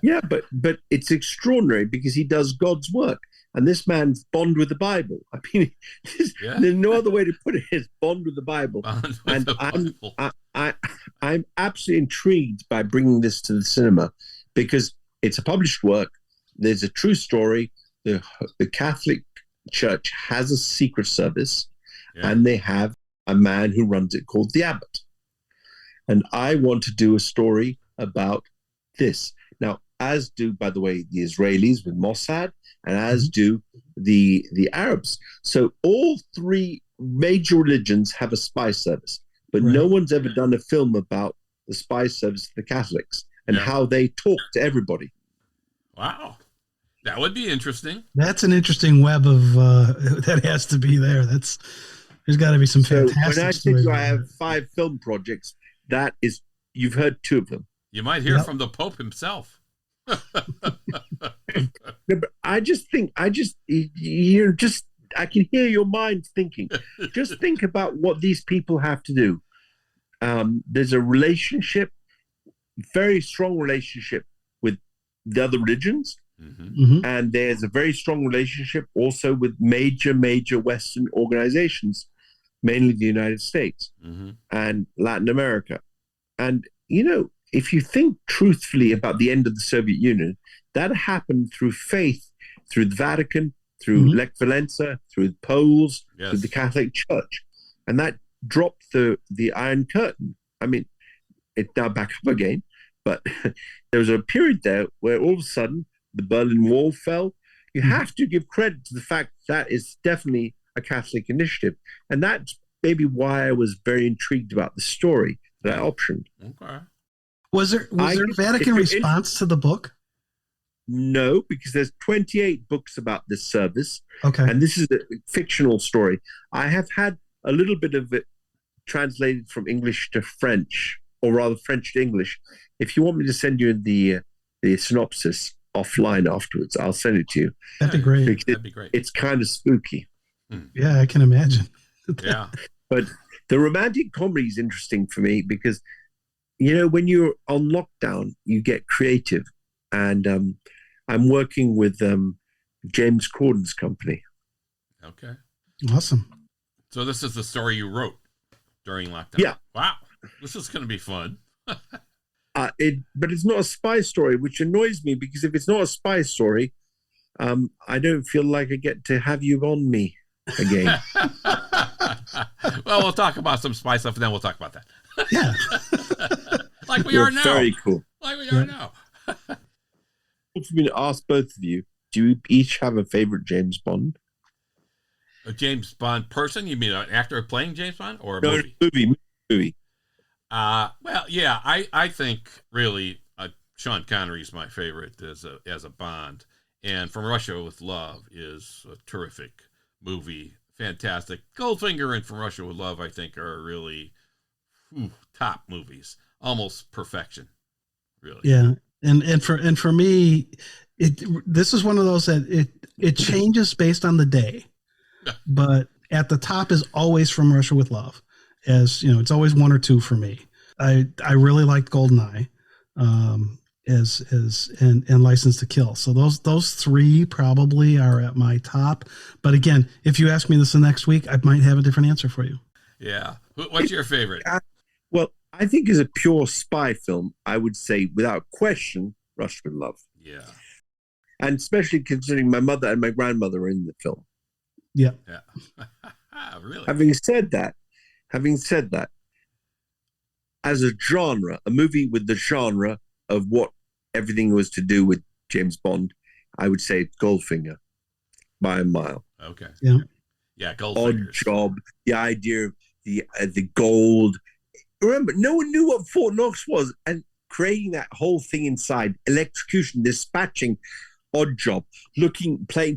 Yeah, but it's extraordinary because he does God's work. And this man's bond with the Bible. I mean, there's no other way to put it. It's bond with the Bible. I'm absolutely intrigued by bringing this to the cinema because it's a published work. There's a true story. The Catholic Church has a secret service, and they have a man who runs it called the Abbot. And I want to do a story about this. Now, as do, by the way, the Israelis with Mossad, and as do the Arabs. So all three major religions have a spy service, but no one's ever done a film about the spy service of the Catholics and how they talk to everybody. Wow. That would be interesting. That's an interesting web of that has to be there. There's got to be some fantastic. When I said you I have 5 film projects, that is, you've heard 2 of them. You might hear from the Pope himself. No, but I can hear your mind thinking. Just think about what these people have to do. There's a relationship, very strong relationship with the other religions. And there's a very strong relationship also with major Western organizations, mainly the United States and Latin America. And, if you think truthfully about the end of the Soviet Union, that happened through faith, through the Vatican, through Lech Walesa, through the Poles, through the Catholic Church. And that dropped the Iron Curtain. I mean, it's now back up again, but there was a period there where all of a sudden the Berlin Wall fell. You have to give credit to the fact that is definitely a Catholic initiative. And that's maybe why I was very intrigued about the story that I optioned. Okay. Was there a Vatican response to the book? No, because there's 28 books about this service. Okay. And this is a fictional story. I have had a little bit of it translated from English to French, or rather French to English. If you want me to send you the synopsis offline afterwards, I'll send it to you. That'd be great. That'd be great. It's kind of spooky. Yeah, I can imagine. Yeah. But the romantic comedy is interesting for me because, when you're on lockdown, you get creative. And I'm working with James Corden's company. Okay. Awesome. So this is the story you wrote during lockdown? Yeah. Wow. This is going to be fun. But it's not a spy story, which annoys me because if it's not a spy story, I don't feel like I get to have you on me again. Well, we'll talk about some spy stuff and then we'll talk about that. Yeah. Like we are now. Very cool. Like we are now. For me to ask both of you, do you each have a favorite James Bond? A James Bond person? You mean an actor playing James Bond or a movie? Movie. Well, yeah, I think really Sean Connery's my favorite as a Bond, and From Russia with Love is a terrific movie, fantastic. Goldfinger and From Russia with Love, I think, are really top movies, almost perfection, really. Yeah, and for me, this is one of those that it changes based on the day, but at the top is always From Russia with Love. As it's always 1 or 2 for me. I really liked GoldenEye, and License to Kill. So those 3 probably are at my top. But again, if you ask me this the next week, I might have a different answer for you. Yeah. What's your favorite? Well, I think as a pure spy film, I would say without question, Russia with Love. Yeah. And especially considering my mother and my grandmother are in the film. Yeah. Yeah. Really? Having said that, as a genre, a movie with the genre of what everything was to do with James Bond, I would say Goldfinger by a mile. Okay. Yeah. Yeah, Odd Goldfingers. Job, the idea of the gold. Remember, no one knew what Fort Knox was, and creating that whole thing inside, electrocution, dispatching Odd Job,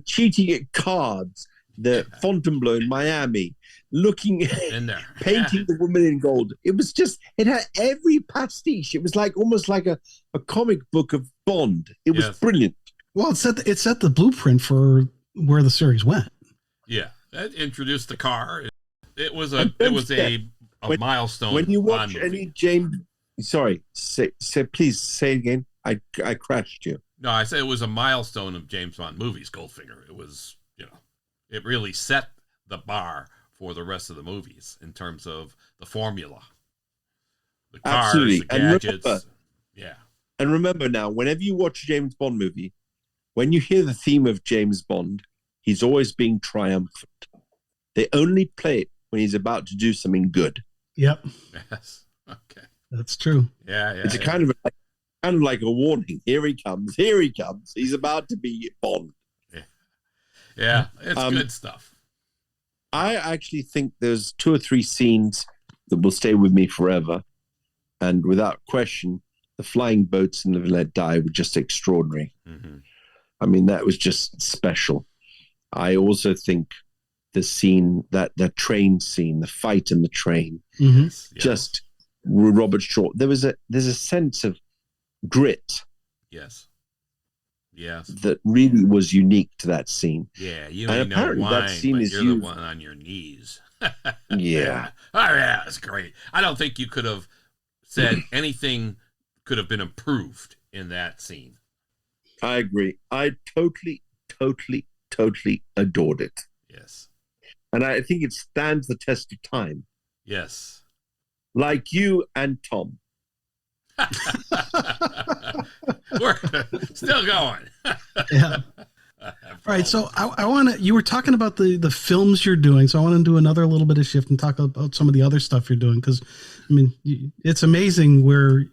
cheating at cards, the Fontainebleau in Miami, In there. painting the woman in gold. It had every pastiche. It was almost like a comic book of Bond. It was brilliant. Well, it set the blueprint for where the series went. Yeah, that introduced the car. It was a milestone. When you watch Bond movie. any James, sorry, please say it again. I crashed you. No, I said it was a milestone of James Bond movies. Goldfinger. It was, it really set the bar for the rest of the movies in terms of the formula, the cars, Absolutely. the gadgets. And remember now, whenever you watch a James Bond movie, when you hear the theme of James Bond, he's always being triumphant. They only play it when he's about to do something good. Yep. Yes. Okay. That's true. Yeah. It's kind of like a warning. Here he comes. He's about to be Bond. Yeah. It's good stuff. I actually think there's 2 or 3 scenes that will stay with me forever. And without question, the flying boats in Live and Let Die were just extraordinary. Mm-hmm. I mean, that was just special. I also think the scene, that train scene, the fight in the train, just with Robert Shaw. There's a sense of grit. Yes. That really was unique to that scene. Yeah, you and know apparently wine, that scene but is you're used. the one on your knees. Yeah. Oh yeah, that's great. I don't think you could have said anything could have been improved in that scene. I agree. I totally adored it. Yes. And I think it stands the test of time. Yes. Like you and Tom. We're still going. Yeah. All right. So I want to, you were talking about the films you're doing. So I want to do another little bit of shift and talk about some of the other stuff you're doing. Cause I mean, it's amazing where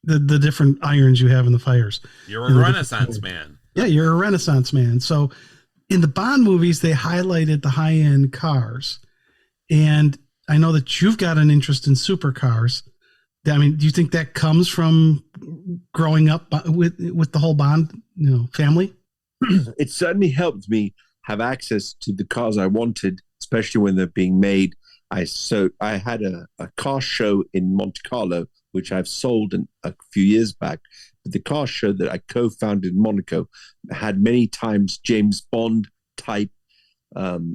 the different irons you have in the fires. You're a Renaissance man. Yeah. You're a Renaissance man. So in the Bond movies, they highlighted the high end cars. And I know that you've got an interest in supercars. I mean, do you think that comes from growing up with the whole Bond, family? It certainly helped me have access to the cars I wanted, especially when they're being made. I had a car show in Monte Carlo, which I've sold a few years back. But the car show that I co-founded in Monaco had many times James Bond type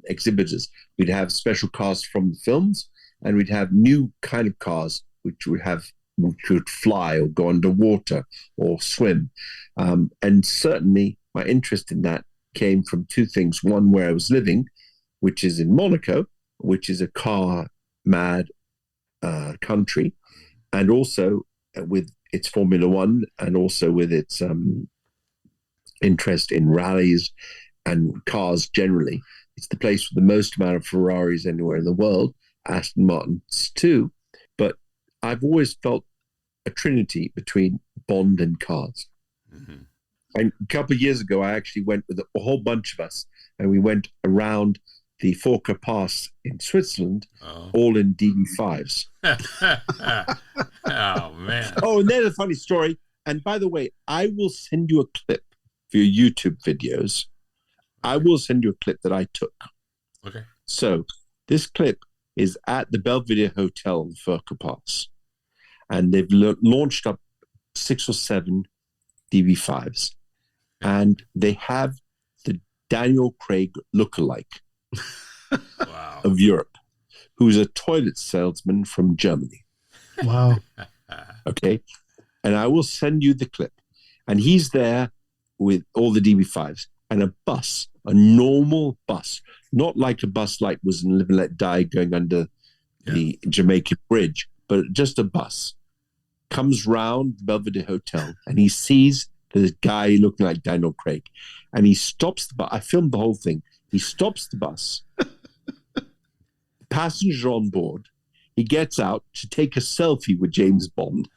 exhibitors. We'd have special cars from the films, and we'd have new kind of cars which would fly or go underwater or swim. And certainly my interest in that came from 2 things. One, where I was living, which is in Monaco, which is a car-mad country, and also with its Formula One, and also with its interest in rallies and cars generally. It's the place with the most amount of Ferraris anywhere in the world, Aston Martins too. But I've always felt a trinity between Bond and cars. Mm-hmm. And a couple of years ago, I actually went with a whole bunch of us, and we went around the Forca Pass in Switzerland, all in DB5s. Oh, man. Oh, and there's a funny story. And by the way, I will send you a clip for your YouTube videos. I will send you a clip that I took. Okay. So this clip is at the Belvedere Hotel in Forca Pass. And they've launched up 6 or 7 DB5s. And they have the Daniel Craig lookalike of Europe, who's a toilet salesman from Germany. Wow. Okay. And I will send you the clip. And he's there with all the DB5s and a bus, a normal bus, not like a bus like was in Live and Let Die going under the Jamaican Bridge, but just a bus. Comes round the Belvedere Hotel and he sees the guy looking like Daniel Craig. And he stops the bus. I filmed the whole thing. He stops the bus passenger on board. He gets out to take a selfie with James Bond.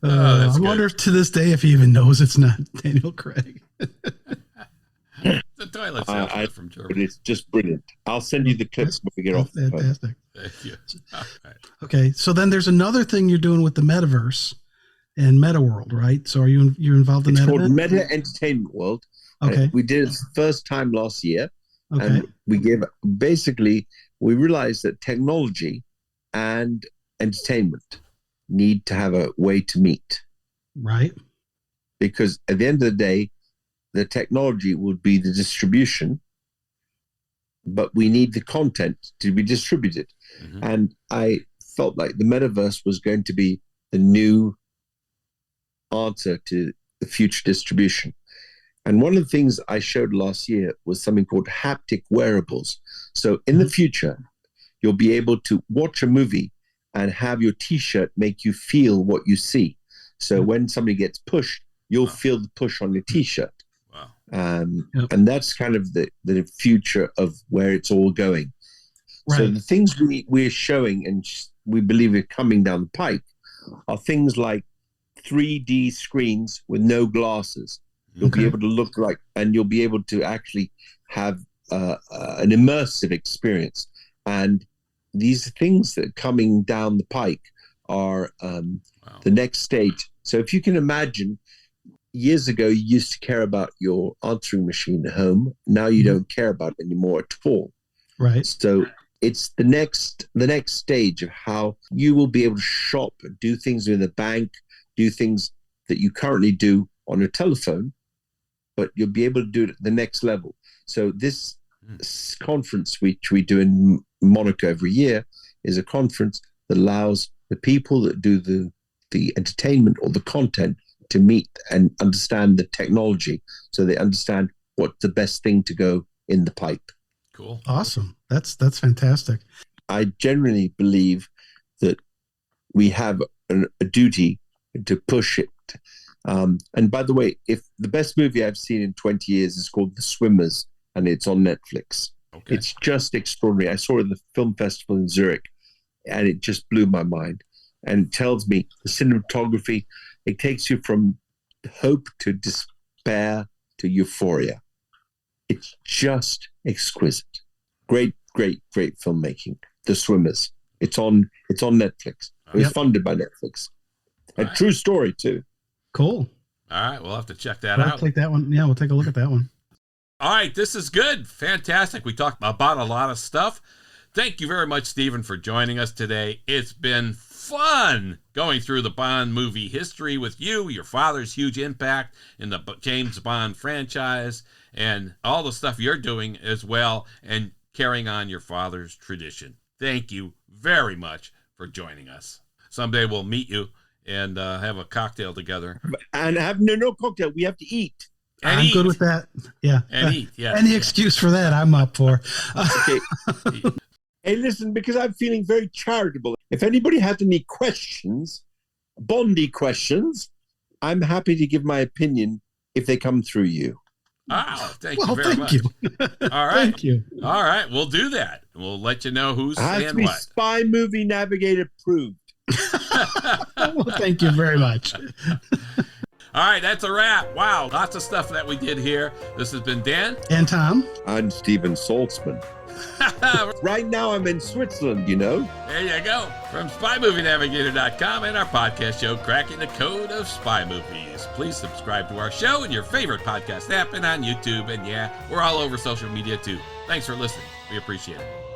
I wonder if to this day if he even knows it's not Daniel Craig. The toilet salesman from Germany. But it's just brilliant. I'll send you the clips when we get off. Fantastic. Thank you. Right. Okay, so then there's another thing you're doing with the metaverse and Meta World, right? So you're involved in that? It's called Meta Entertainment World. Okay. We did it the first time last year. Okay. And we realized that technology and entertainment need to have a way to meet. Right. Because at the end of the day, the technology would be the distribution, but we need the content to be distributed. Mm-hmm. And I felt like the metaverse was going to be the new answer to the future distribution. And one of the things I showed last year was something called haptic wearables. So in the future, you'll be able to watch a movie and have your T-shirt make you feel what you see. So when somebody gets pushed, you'll feel the push on your T-shirt. And that's kind of the future of where it's all going. Right. So the things we're showing and we believe are coming down the pike are things like 3D screens with no glasses. You'll be able to look like, and you'll be able to actually have an immersive experience. And these things that are coming down the pike are the next stage. So if you can imagine, years ago, you used to care about your answering machine at home. Now you don't care about it anymore at all. Right. So it's the next stage of how you will be able to shop, do things in the bank, do things that you currently do on your telephone, but you'll be able to do it at the next level. So this conference, which we do in Monaco every year, is a conference that allows the people that do the entertainment or the content to meet and understand the technology, so they understand what's the best thing to go in the pipe. Cool. Awesome. That's fantastic. I generally believe that we have a duty to push it. And by the way, if the best movie I've seen in 20 years is called The Swimmers, and it's on Netflix. Okay. It's just extraordinary. I saw it at the film festival in Zurich, and it just blew my mind. And it tells me the cinematography, it takes you from hope to despair to euphoria. It's just exquisite. Great, great, great filmmaking. The Swimmers. It's on Netflix. It was funded by Netflix. A true story too. Cool. All right, we'll have to check that out. Take that one. Yeah, we'll take a look at that one. All right, this is good. Fantastic. We talked about a lot of stuff. Thank you very much, Steven, for joining us today. It's been fun going through the Bond movie history with you, your father's huge impact in the James Bond franchise, and all the stuff you're doing as well, and carrying on your father's tradition. Thank you very much for joining us. Someday we'll meet you and have a cocktail together. And have no cocktail. We have to eat. And I'm good with that. Yeah. And eat. Yeah. Any excuse for that, I'm up for. Okay. Hey, listen, because I'm feeling very charitable. If anybody has any questions, Bondy questions, I'm happy to give my opinion if they come through you. Oh, thank you very much. All right. Thank you. All right. We'll do that. We'll let you know who's saying what. Spy Movie Navigator approved. Well, thank you very much. All right, that's a wrap. Wow, lots of stuff that we did here. This has been Dan. And Tom. I'm Steven Saltzman. Right now I'm in Switzerland, you know. There you go. From SpyMovieNavigator.com and our podcast show, Cracking the Code of Spy Movies. Please subscribe to our show in your favorite podcast app and on YouTube. And yeah, we're all over social media too. Thanks for listening. We appreciate it.